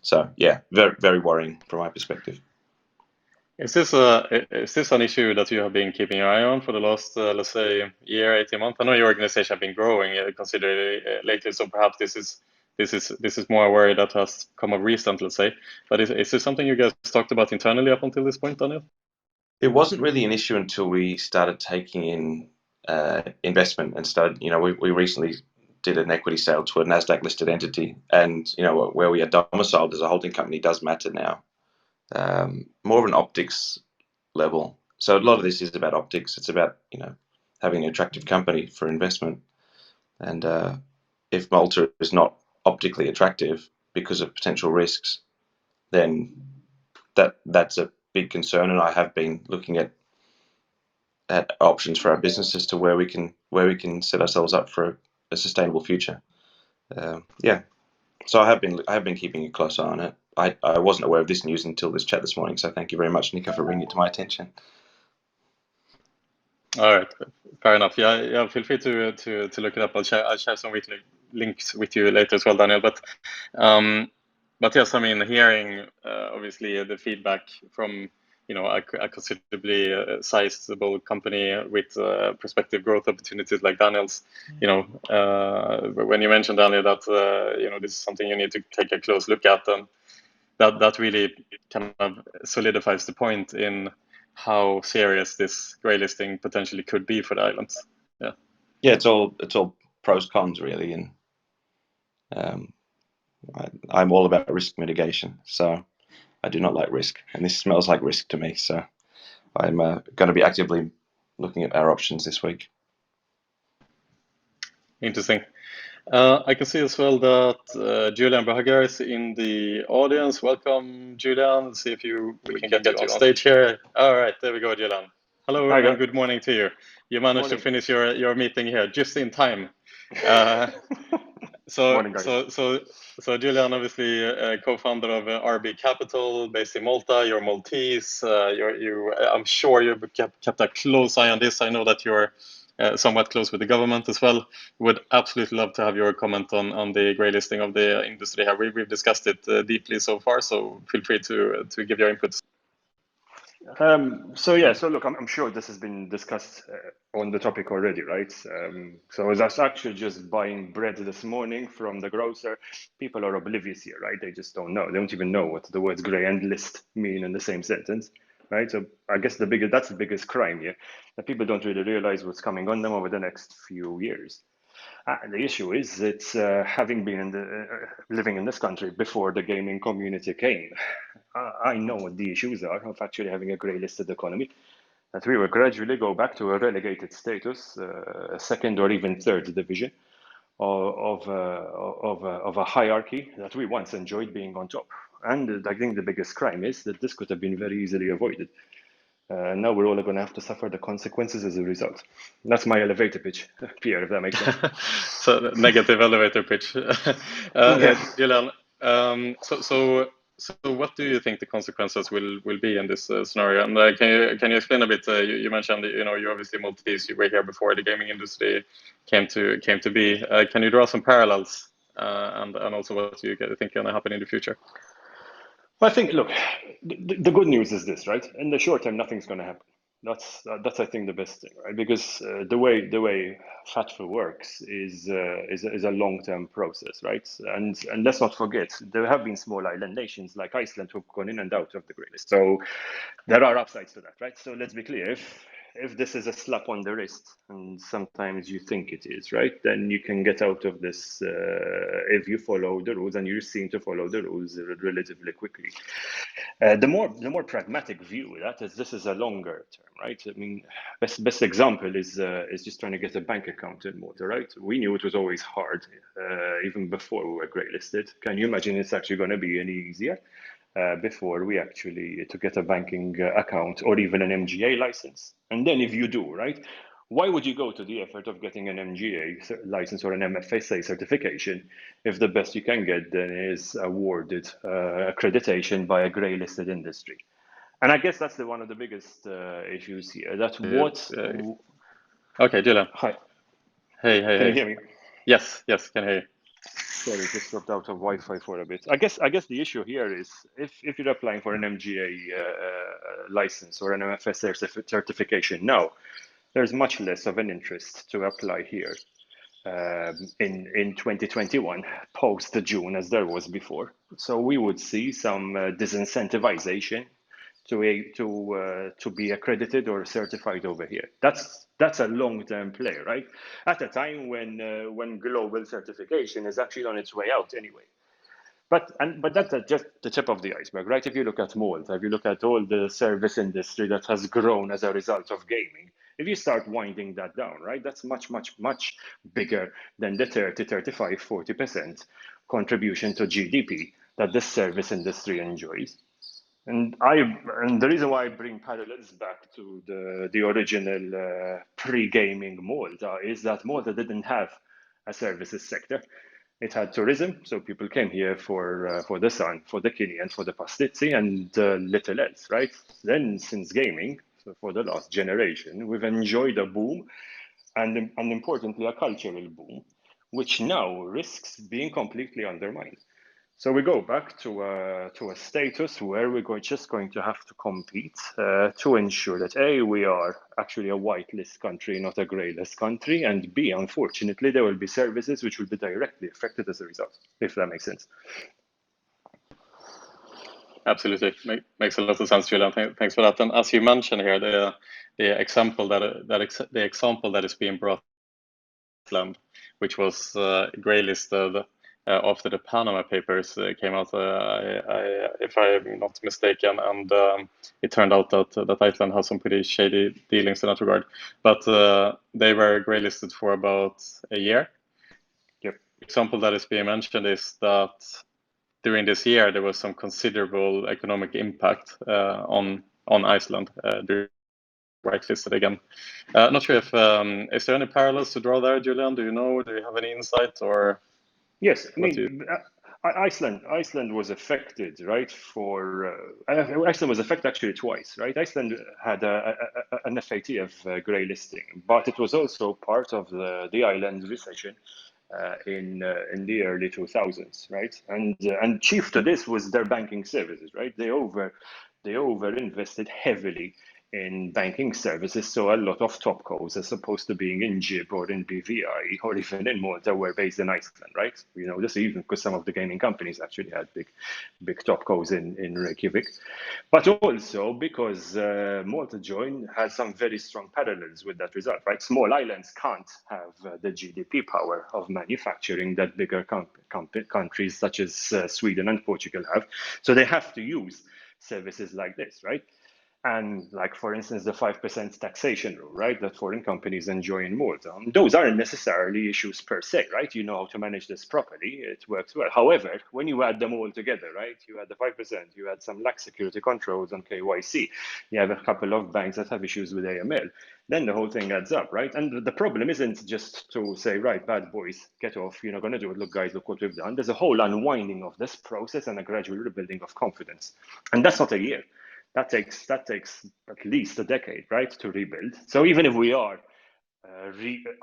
So yeah, very, very worrying from my perspective. Is this an issue that you have been keeping your eye on for the last, let's say, year, 18 months? I know your organization has been growing considerably lately, so perhaps this is more a worry that has come of recent, let's say. But is this something you guys talked about internally up until this point, Daniel? It wasn't really an issue until we started taking in investment and started. You know, we recently did an equity sale to a Nasdaq listed entity, and where we are domiciled as a holding company does matter now. More of an optics level. So a lot of this is about optics. It's about having an attractive company for investment. And if Malta is not optically attractive because of potential risks, then that's a big concern. And I have been looking at options for our business as to where we can set ourselves up for a sustainable future. So I have been keeping a close eye on it. I wasn't aware of this news until this chat this morning. So thank you very much, Nico, for bringing it to my attention. All right, fair enough. Yeah. Feel free to look it up. I'll share some weekly links with you later as well, Daniel. But yes, I mean, hearing obviously the feedback from a considerably sizable company with prospective growth opportunities like Daniel's. When you mentioned, Daniel, that this is something you need to take a close look at, and that really kind of solidifies the point in how serious this greylisting potentially could be for the islands. Yeah, it's all pros cons really, and I'm all about risk mitigation. So I do not like risk, and this smells like risk to me. So I'm going to be actively looking at our options this week. Interesting. I can see as well that Julian Buhagiar is in the audience. Welcome, Julian. Let's see if we can get you on stage here. All right, there we go, Julian. Hello, and good morning to you. You managed to finish your meeting here just in time. Morning, guys. So Julian, obviously co-founder of RB Capital, based in Malta. You're Maltese. I'm sure you've kept a close eye on this. I know that you're somewhat close with the government as well. Would absolutely love to have your comment on the greylisting of the industry here. We've discussed it deeply so far, so feel free to give your inputs. So look, I'm sure this has been discussed on the topic already, right? So I was actually just buying bread this morning from the grocer. People are oblivious here, right? They just don't know. They don't even know what the words grey and list mean in the same sentence, right? So I guess that's the biggest crime here, that people don't really realize what's coming on them over the next few years. The issue is, it's having been living in this country before the gaming community came. I know what the issues are of actually having a grey-listed economy, that we will gradually go back to a relegated status, a second or even third division of a hierarchy that we once enjoyed being on top. And I think the biggest crime is that this could have been very easily avoided. Now we're all going to have to suffer the consequences as a result. That's my elevator pitch, Pierre, if that makes sense. So negative elevator pitch. Julian, so what do you think the consequences will be in this scenario? And can you explain a bit? You mentioned you're obviously Maltese. You were here before the gaming industry came to be. Can you draw some parallels and also what you think going to happen in the future? Well, I think, look, the good news is this, right? In the short term, nothing's going to happen. That's I think the best thing, right? Because the way FATF works is a long-term process, right? And let's not forget, there have been small island nations like Iceland who've gone in and out of the grey list. So there are upsides to that, right? So let's be clear. If this is a slap on the wrist, and sometimes you think it is, right, then you can get out of this if you follow the rules, and you seem to follow the rules relatively quickly. The more pragmatic view of that is this is a longer term, right? I mean, best example is just trying to get a bank account in Malta, right? We knew it was always hard, even before we were grey-listed. Can you imagine it's actually going to be any easier? Before we actually to get a banking account or even an MGA license. And then if you do, right, why would you go to the effort of getting an MGA license or an MFSA certification if the best you can get then is awarded accreditation by a grey-listed industry? And I guess that's one of the biggest issues here. That's what... Okay, Julian. Hi. Hey. Can you hear me? Yes, can hear you. Sorry, just dropped out of Wi-Fi for a bit. I guess the issue here is if you're applying for an MGA license or an MFSA certification now, there's much less of an interest to apply here in 2021 post June as there was before. So we would see some disincentivization to be accredited or certified over here. That's a long-term play, right? At a time when global certification is actually on its way out anyway. But that's just the tip of the iceberg, right? If you look at Malta, if you look at all the service industry that has grown as a result of gaming, if you start winding that down, right, that's much, much, much bigger than the 30, 35, 40% contribution to GDP that the service industry enjoys. And the reason why I bring parallels back to the original pre-gaming Malta is that Malta didn't have a services sector. It had tourism, so people came here for the sun, for the kini, and for the pastizzi, and little else, right? Then, since gaming, so for the last generation, we've enjoyed a boom, and importantly, a cultural boom, which now risks being completely undermined. So we go back to a status where we're just going to have to compete to ensure that A, we are actually a whitelist country, not a greylist country, and B, unfortunately, there will be services which will be directly affected as a result, if that makes sense. Absolutely, makes a lot of sense, Julian. Thanks for that. And as you mentioned here, the example that is being brought, which was greylisted after the Panama Papers came out, if I'm not mistaken, and it turned out that Iceland has some pretty shady dealings in that regard. But they were greylisted for about a year. Yep. The example that is being mentioned is that during this year there was some considerable economic impact on Iceland during whitelisted again. Not sure if is there any parallels to draw there, Julian? Do you know? Do you have any insight or? Yes, I mean, Iceland was affected, right? Iceland was affected actually twice, right? Iceland had an FATF greylisting, but it was also part of the island recession in the early 2000s, right? And chief to this was their banking services, right? They over invested heavily in banking services, so a lot of topcos, as opposed to being in JIB or in BVI or even in Malta, were based in Iceland, right? You know, this even because some of the gaming companies actually had big topcos in Reykjavik, but also because Malta has some very strong parallels with that result, right? Small islands can't have the GDP power of manufacturing that bigger countries such as Sweden and Portugal have, so they have to use services like this, right? And like, for instance, the 5% taxation rule, right, that foreign companies enjoy in Malta. Those aren't necessarily issues per se, right? You know how to manage this properly, it works well. However, when you add them all together, right, you had the 5%, you had some lax security controls on KYC, you have a couple of banks that have issues with AML, then the whole thing adds up, right? And the problem isn't just to say, right, bad boys, get off, you're not going to do it, look guys, look what we've done. There's a whole unwinding of this process and a gradual rebuilding of confidence. And that's not a year. That takes at least a decade, right, to rebuild. So even if we are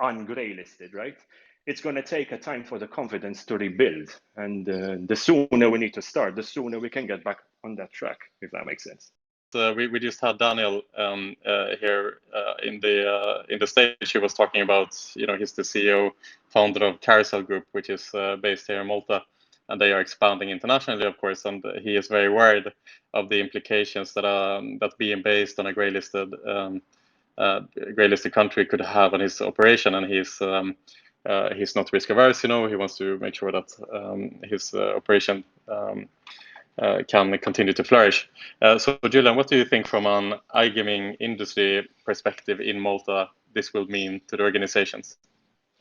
ungreylisted, right, it's going to take a time for the confidence to rebuild. And the sooner we need to start, the sooner we can get back on that track, if that makes sense. We just had Daniel here in the stage. He was talking about, you know, he's the CEO, founder of Carousel Group, which is based here in Malta. And they are expanding internationally, of course, and he is very worried of the implications that being based on a greylisted country could have on his operation. And he's not risk averse, you know. He wants to make sure that his operation can continue to flourish. So, Julian, what do you think from an iGaming industry perspective in Malta this will mean to the organizations?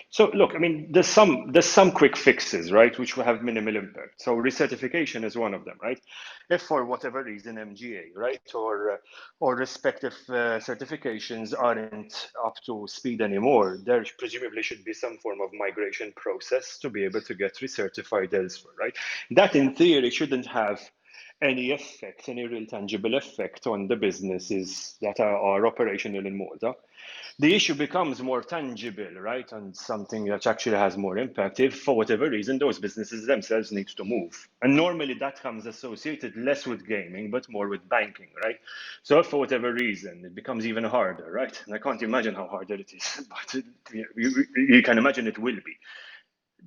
So look, I mean, there's some quick fixes, right, which will have minimal impact. So recertification is one of them, right? If for whatever reason MGA, right, or respective certifications aren't up to speed anymore, there presumably should be some form of migration process to be able to get recertified elsewhere, right? That in theory shouldn't have any effect, any real tangible effect on the businesses that are operational in Malta. The issue becomes more tangible, right, and something that actually has more impact if, for whatever reason, those businesses themselves need to move. And normally that comes associated less with gaming, but more with banking, right? So if for whatever reason it becomes even harder, right, and I can't imagine how harder it is, but you can imagine it will be.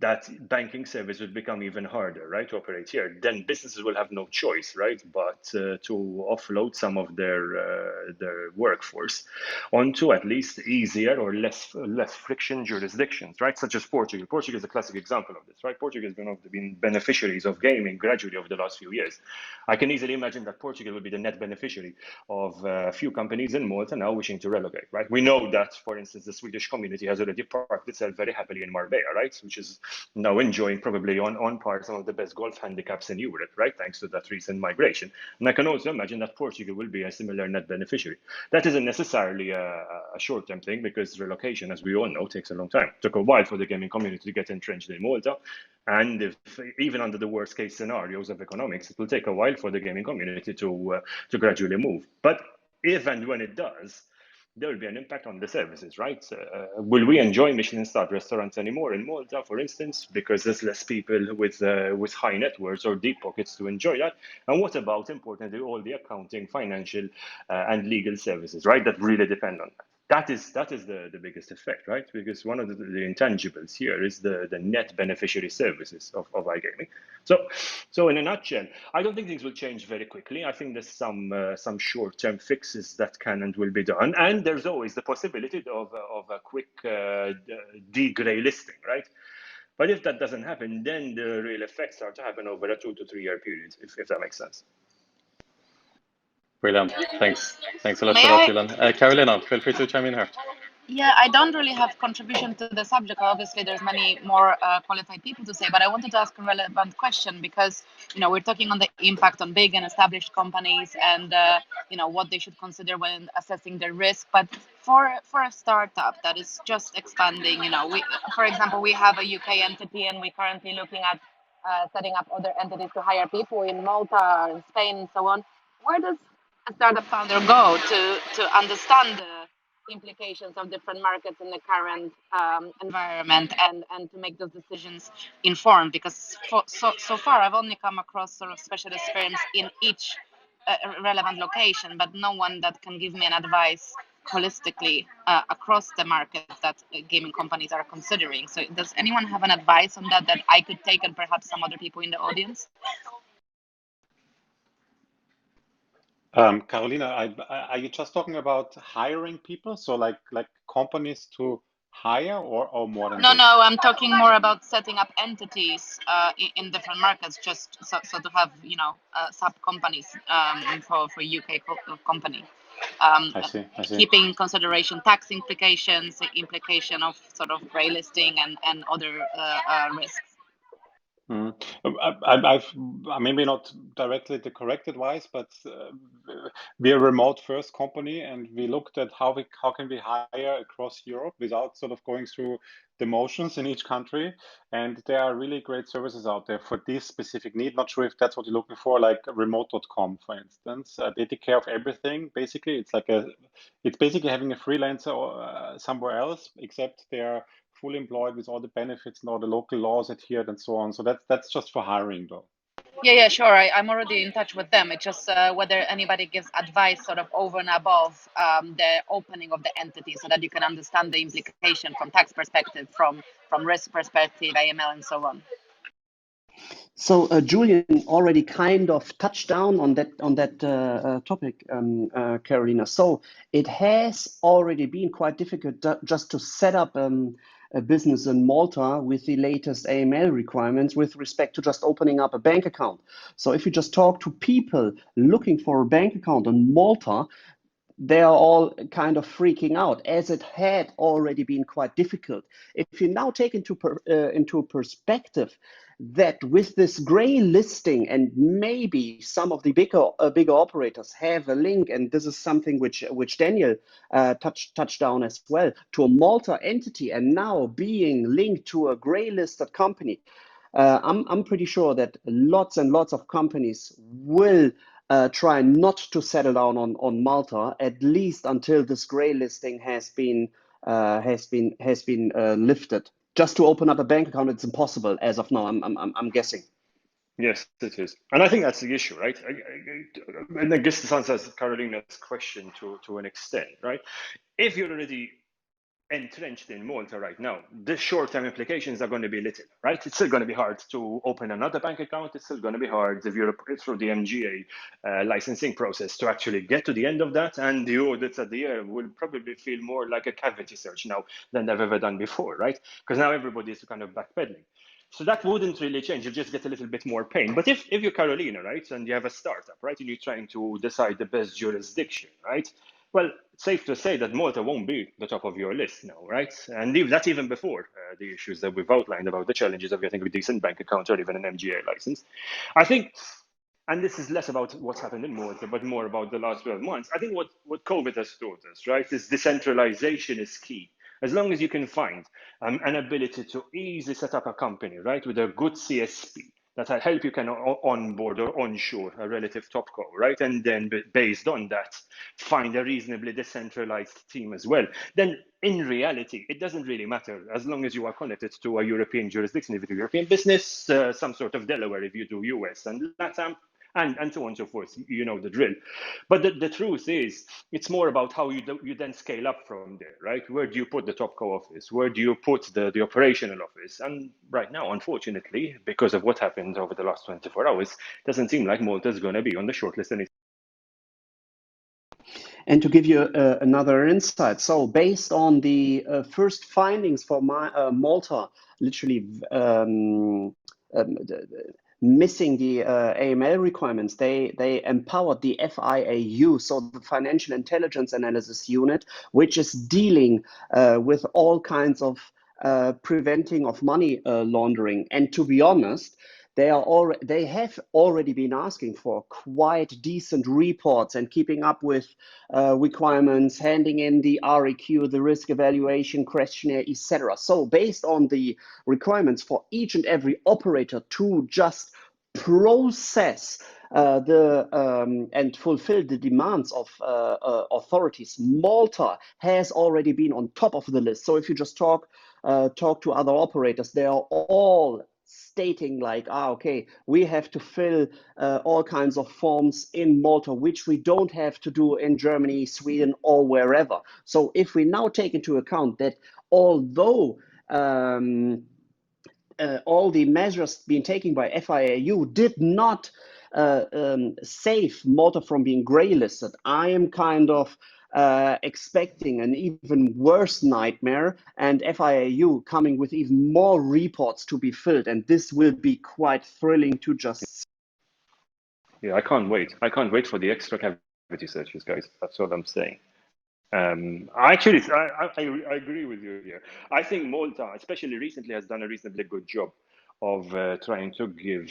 that banking service would become even harder, right, to operate here. Then businesses will have no choice, right, but to offload some of their workforce onto at least easier or less friction jurisdictions, right, such as Portugal. Portugal is a classic example of this, right? Portugal has been beneficiaries of gaming gradually over the last few years. I can easily imagine that Portugal will be the net beneficiary of a few companies in Malta now wishing to relocate, right? We know that, for instance, the Swedish community has already parked itself very happily in Marbella, right, which is now enjoying probably on par some of the best golf handicaps in Europe, right, thanks to that recent migration. And I can also imagine that Portugal will be a similar net beneficiary. That isn't necessarily a short-term thing, because relocation, as we all know, takes a long time. It took a while for the gaming community to get entrenched in Malta. And if, even under the worst case scenarios of economics, it will take a while for the gaming community to gradually move. But if and when it does, there will be an impact on the services, right? Will we enjoy Michelin-starred restaurants anymore in Malta, for instance, because there's less people with high net worths or deep pockets to enjoy that? And what about, importantly, all the accounting, financial, and legal services, right, that really depend on that? That is the biggest effect, right? Because one of the intangibles here is the net beneficiary services of iGaming. So in a nutshell, I don't think things will change very quickly. I think there's some short-term fixes that can and will be done, and there's always the possibility of a quick de-greylisting, right? But if that doesn't happen, then the real effects start to happen over a 2 to 3 year period, if that makes sense. Brilliant. Thanks a lot May for that, I? Julian. Carolina, feel free to chime in here. Yeah, I don't really have contribution to the subject. Obviously, there's many more qualified people to say, but I wanted to ask a relevant question because, we're talking on the impact on big and established companies and, what they should consider when assessing their risk. But for a startup that is just expanding, for example, we have a UK entity and we're currently looking at setting up other entities to hire people in Malta, in Spain, and so on. Where does a startup founder go to understand the implications of different markets in the current environment and to make those decisions informed? Because so far I've only come across sort of specialist firms in each relevant location, but no one that can give me an advice holistically across the market that gaming companies are considering. So does anyone have an advice on that I could take, and perhaps some other people in the audience? Carolina, are you just talking about hiring people? So like companies to hire or more than No, this? I'm talking more about setting up entities in different markets, just so to have, sub companies for UK company. I see. Keeping in consideration tax implications, the implication of sort of greylisting and other risks. I've maybe not directly the correct advice, but we're a remote first company, and we looked at how can we hire across Europe without sort of going through the motions in each country. And there are really great services out there for this specific need. Not sure if that's what you're looking for, like remote.com, for instance. They take care of everything. Basically, it's basically having a freelancer somewhere else, except they're fully employed with all the benefits and all the local laws adhered and so on. So that's just for hiring, though. Yeah, sure. I'm already in touch with them. It's just whether anybody gives advice sort of over and above the opening of the entity, so that you can understand the implication from tax perspective, from risk perspective, AML, and so on. So Julian already kind of touched down on that topic, Carolina. So it has already been quite difficult just to set up a business in Malta with the latest AML requirements with respect to just opening up a bank account. So if you just talk to people looking for a bank account in Malta, they are all kind of freaking out, as it had already been quite difficult. If you now take into perspective that with this grey listing, and maybe some of the bigger operators have a link, and this is something which Daniel touched down as well, to a Malta entity, and now being linked to a grey listed company, I'm pretty sure that lots and lots of companies will try not to settle down on Malta, at least until this grey listing has been lifted. Just to open up a bank account, it's impossible as of now. I'm guessing. Yes, it is, and I think that's the issue, right? And I guess this answers Carolina's question to an extent, right? If you're already entrenched in Malta right now, the short-term implications are going to be little, right? It's still going to be hard to open another bank account. It's still going to be hard if you're through the MGA licensing process to actually get to the end of that. And the audits at the end will probably feel more like a cavity search now than they've ever done before, right? Because now everybody is kind of backpedaling. So that wouldn't really change. You just get a little bit more pain. But if you're Karolina, right, and you have a startup, right, and you're trying to decide the best jurisdiction, right, well, it's safe to say that Malta won't be the top of your list now, right? And that's even before the issues that we've outlined about the challenges of getting a decent bank account or even an MGA license. I think, and this is less about what's happened in Malta, but more about the last 12 months. I think what COVID has taught us, right, is decentralization is key. As long as you can find an ability to easily set up a company, right, with a good CSP, that will help you kind of onboard or onshore a relative topco, right? And then based on that, find a reasonably decentralized team as well. Then in reality, it doesn't really matter as long as you are connected to a European jurisdiction, if you do European business, some sort of Delaware if you do US and LATAM, and so on and so forth. You know the drill. But the truth is, it's more about how you then scale up from there, right? Where do you put the topco office? Where do you put the operational office? And right now, unfortunately, because of what happened over the last 24 hours, it doesn't seem like Malta is going to be on the shortlist anytime. And to give you another insight, so based on the first findings for Malta, literally missing the AML requirements, they empowered the FIAU, so the Financial Intelligence Analysis Unit, which is dealing with all kinds of preventing of money laundering. And to be honest, they have already been asking for quite decent reports and keeping up with requirements, handing in the REQ, the risk evaluation questionnaire, etc. So based on the requirements for each and every operator to just process and fulfill the demands of authorities, Malta has already been on top of the list. So if you just talk to other operators, they are all stating like, okay, we have to fill all kinds of forms in Malta, which we don't have to do in Germany, Sweden, or wherever. So if we now take into account that although all the measures being taken by FIAU did not save Malta from being greylisted, I am kind of expecting an even worse nightmare, and FIAU coming with even more reports to be filled, and this will be quite thrilling to just see. Yeah, I can't wait. I can't wait for the extra cavity searches, guys. That's what I'm saying. I agree with you here. I think Malta, especially recently, has done a reasonably good job of trying to give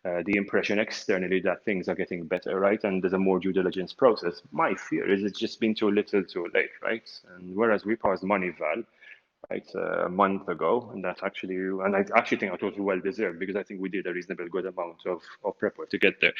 the impression externally that things are getting better, right? And there's a more due diligence process. My fear is it's just been too little too late, right? And whereas we passed Moneyval, right, a month ago, and that's actually, and I actually think it was well deserved because I think we did a reasonably good amount of prep work to get there.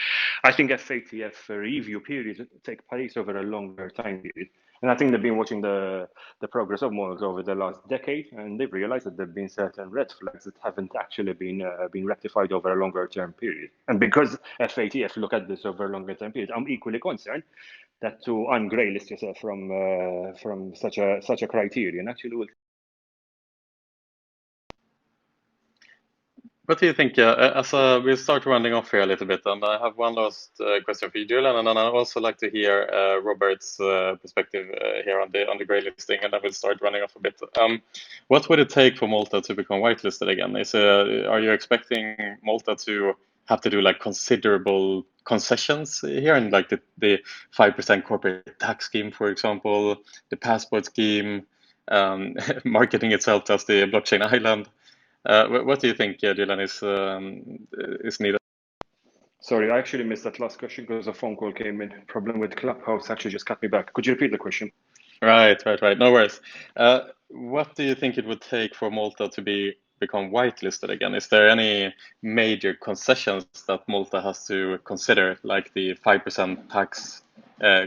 I think FATF review periods take place over a longer time period. And I think they've been watching the progress of Malta over the last decade, and they've realized that there have been certain red flags that haven't actually been rectified over a longer term period. And because FATF look at this over a longer term period, I'm equally concerned that to ungraylist yourself from such a criterion actually will. What do you think? As we start rounding off here a little bit, and I have one last question for you, Julian, and then I'd also like to hear Robert's perspective here on the greylisting, and then we'll start running off a bit. What would it take for Malta to become whitelisted again? Are you expecting Malta to have to do like considerable concessions here, and like the 5% corporate tax scheme, for example, the passport scheme, marketing itself as the blockchain island? What do you think, Julian, is needed? Sorry, I actually missed that last question because a phone call came in. Problem with Clubhouse actually just cut me back. Could you repeat the question? Right. No worries. What do you think it would take for Malta to become whitelisted again? Is there any major concessions that Malta has to consider, like the 5% tax,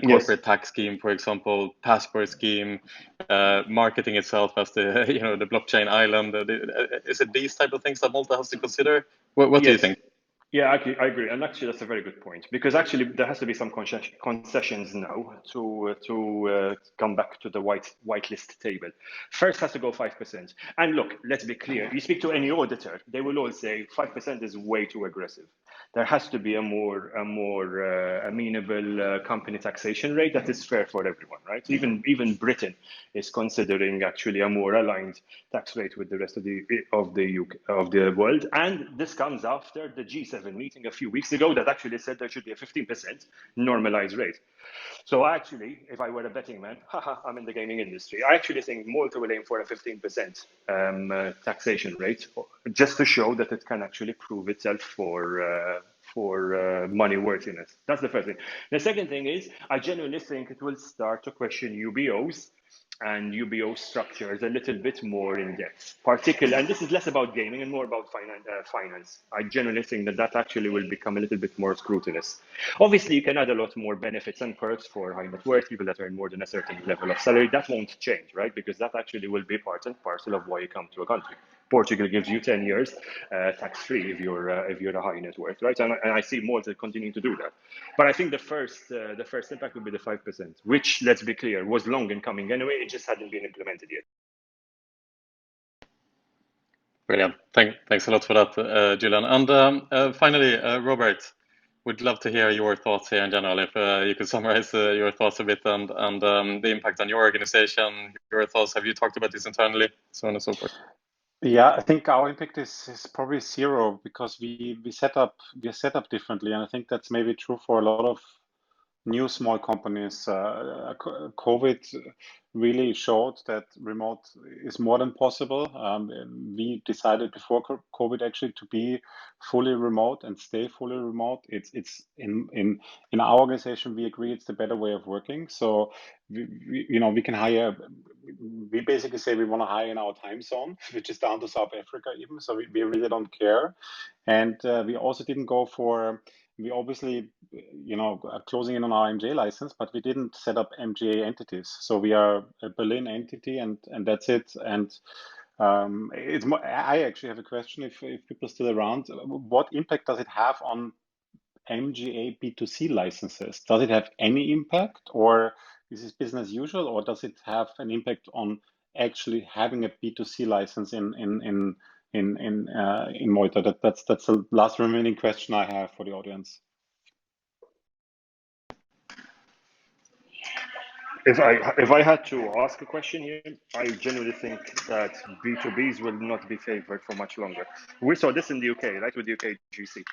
corporate tax scheme, for example, passport scheme, marketing itself as the blockchain island? Is it these type of things that Malta has to consider? What do you think? Yeah, actually, I agree, and actually that's a very good point, because actually there has to be some concessions now to come back to the whitelist table. First has to go 5%, and look, let's be clear. You speak to any auditor, they will all say 5% is way too aggressive. There has to be a more amenable company taxation rate that is fair for everyone, right? Even Britain is considering actually a more aligned tax rate with the rest of the UK, of the world, and this comes after the G7 meeting a few weeks ago that actually said there should be a 15% normalized rate. So actually, if I were a betting man, I'm in the gaming industry, I actually think Malta will aim for a 15% taxation rate, just to show that it can actually prove itself for money worthiness. That's the first thing. The second thing is, I genuinely think it will start to question UBOs and UBO structures a little bit more in depth, particularly, and this is less about gaming and more about finance. I generally think that actually will become a little bit more scrutinous. Obviously, you can add a lot more benefits and perks for high net worth people that earn more than a certain level of salary. That won't change, right? Because that actually will be part and parcel of why you come to a country. Portugal gives you 10 years tax-free if you're a high net worth, right? And I see Malta continuing to do that. But I think the first impact will be the 5%, which, let's be clear, was long in coming anyway. It just hadn't been implemented yet. Brilliant. Thanks a lot for that, Julian. And finally, Robert, would love to hear your thoughts here in general. If you could summarize your thoughts a bit and the impact on your organization, your thoughts. Have you talked about this internally, so on and so forth? Yeah, I think our impact is probably zero because we are set up differently, and I think that's maybe true for a lot of new small companies. COVID really showed that remote is more than possible. We decided before COVID actually to be fully remote and stay fully remote. It's in our organization, we agree it's the better way of working. So we can hire. We basically say we want to hire in our time zone, which is down to South Africa even. So we really don't care, and we also didn't go for. We obviously, closing in on our MGA license, but we didn't set up MGA entities. So we are a Berlin entity, and that's it. And it's more, I actually have a question if people are still around. What impact does it have on MGA B2C licenses? Does it have any impact, or is this business as usual, or does it have an impact on actually having a B2C license in Malta? That's the last remaining question I have for the audience. If I had to ask a question here, I genuinely think that B2Bs will not be favored for much longer. We saw this in the UK, right, with the UK GC.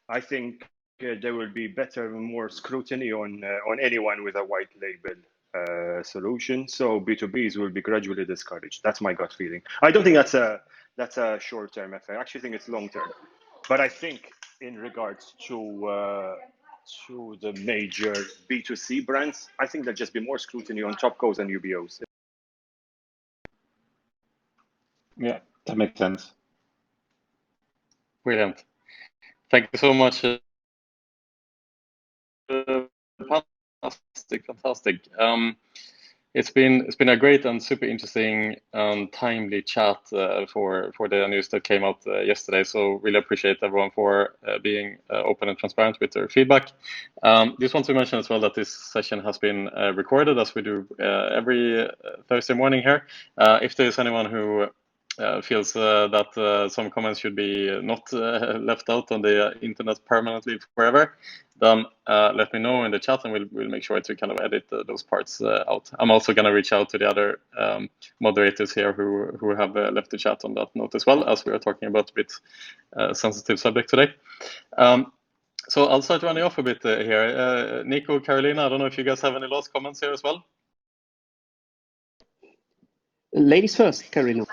I think there will be more scrutiny on anyone with a white label solution. So B2Bs will be gradually discouraged. That's my gut feeling. I don't think that's a short-term effect. I actually think it's long-term. But I think in regards to the major B2C brands, I think there'll just be more scrutiny on topcos and UBOs. Yeah, that makes sense. Brilliant. Thank you so much. Fantastic. It's been a great and super interesting and timely chat for the news that came out yesterday. So really appreciate everyone for being open and transparent with their feedback. Just want to mention as well that this session has been recorded, as we do every Thursday morning here. If there is anyone who feels that some comments should be not left out on the internet permanently forever, then let me know in the chat, and we'll make sure to kind of edit those parts out. I'm also going to reach out to the other moderators here who have left the chat on that note as well, as we are talking about a bit sensitive subject today. So I'll start running off a bit here. Nico, Karolina, I don't know if you guys have any last comments here as well. Ladies first, Karolina.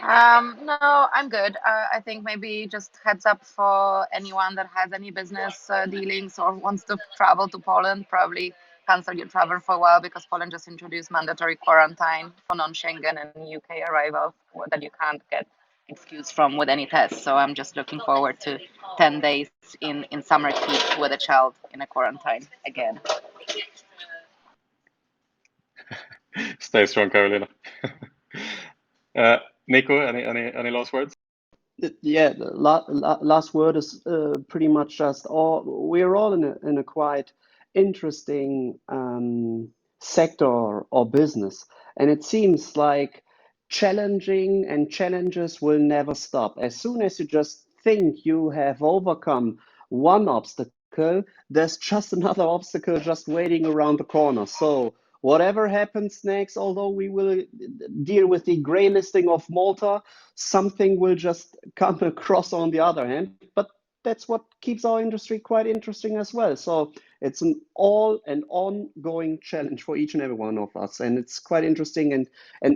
No, I'm good. I think maybe just heads up for anyone that has any business dealings or wants to travel to Poland, probably cancel your travel for a while, because Poland just introduced mandatory quarantine for non-Schengen and UK arrivals that you can't get excused from with any test. So I'm just looking forward to 10 days in summer heat with a child in a quarantine again. Stay strong, Karolina. Nico, any last words? Yeah, the last word is pretty much just we're all in a quite interesting sector or business, and it seems like challenging and challenges will never stop. As soon as you just think you have overcome one obstacle, there's just another obstacle just waiting around the corner. So whatever happens next, although we will deal with the grey listing of Malta, something will just come across on the other hand. But that's what keeps our industry quite interesting as well. So it's an ongoing challenge for each and every one of us, and it's quite interesting and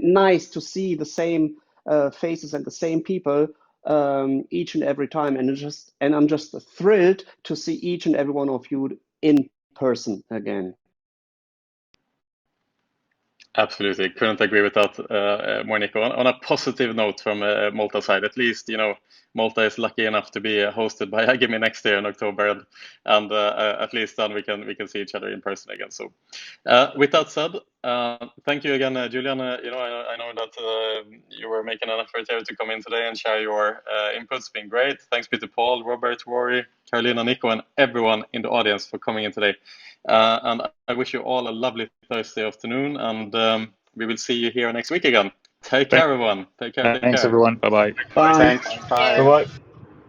nice to see the same faces and the same people each and every time. And I'm just thrilled to see each and every one of you in person again. Absolutely, couldn't agree with that more, Nico. On a positive note from Malta side, at least, you know, Malta is lucky enough to be hosted by iGaming next year in October, and at least then we can see each other in person again. So, with that said, thank you again, Julian. You know, I know that you were making an effort here to come in today and share your inputs. It's been great. Thanks be to Paul, Robert, Rory, Karolina, Nico, and everyone in the audience for coming in today. And I wish you all a lovely Thursday afternoon, and we will see you here next week again. Take care, everyone. Take care. Thanks, everyone. Bye-bye. Bye. Thanks. Bye. Bye bye.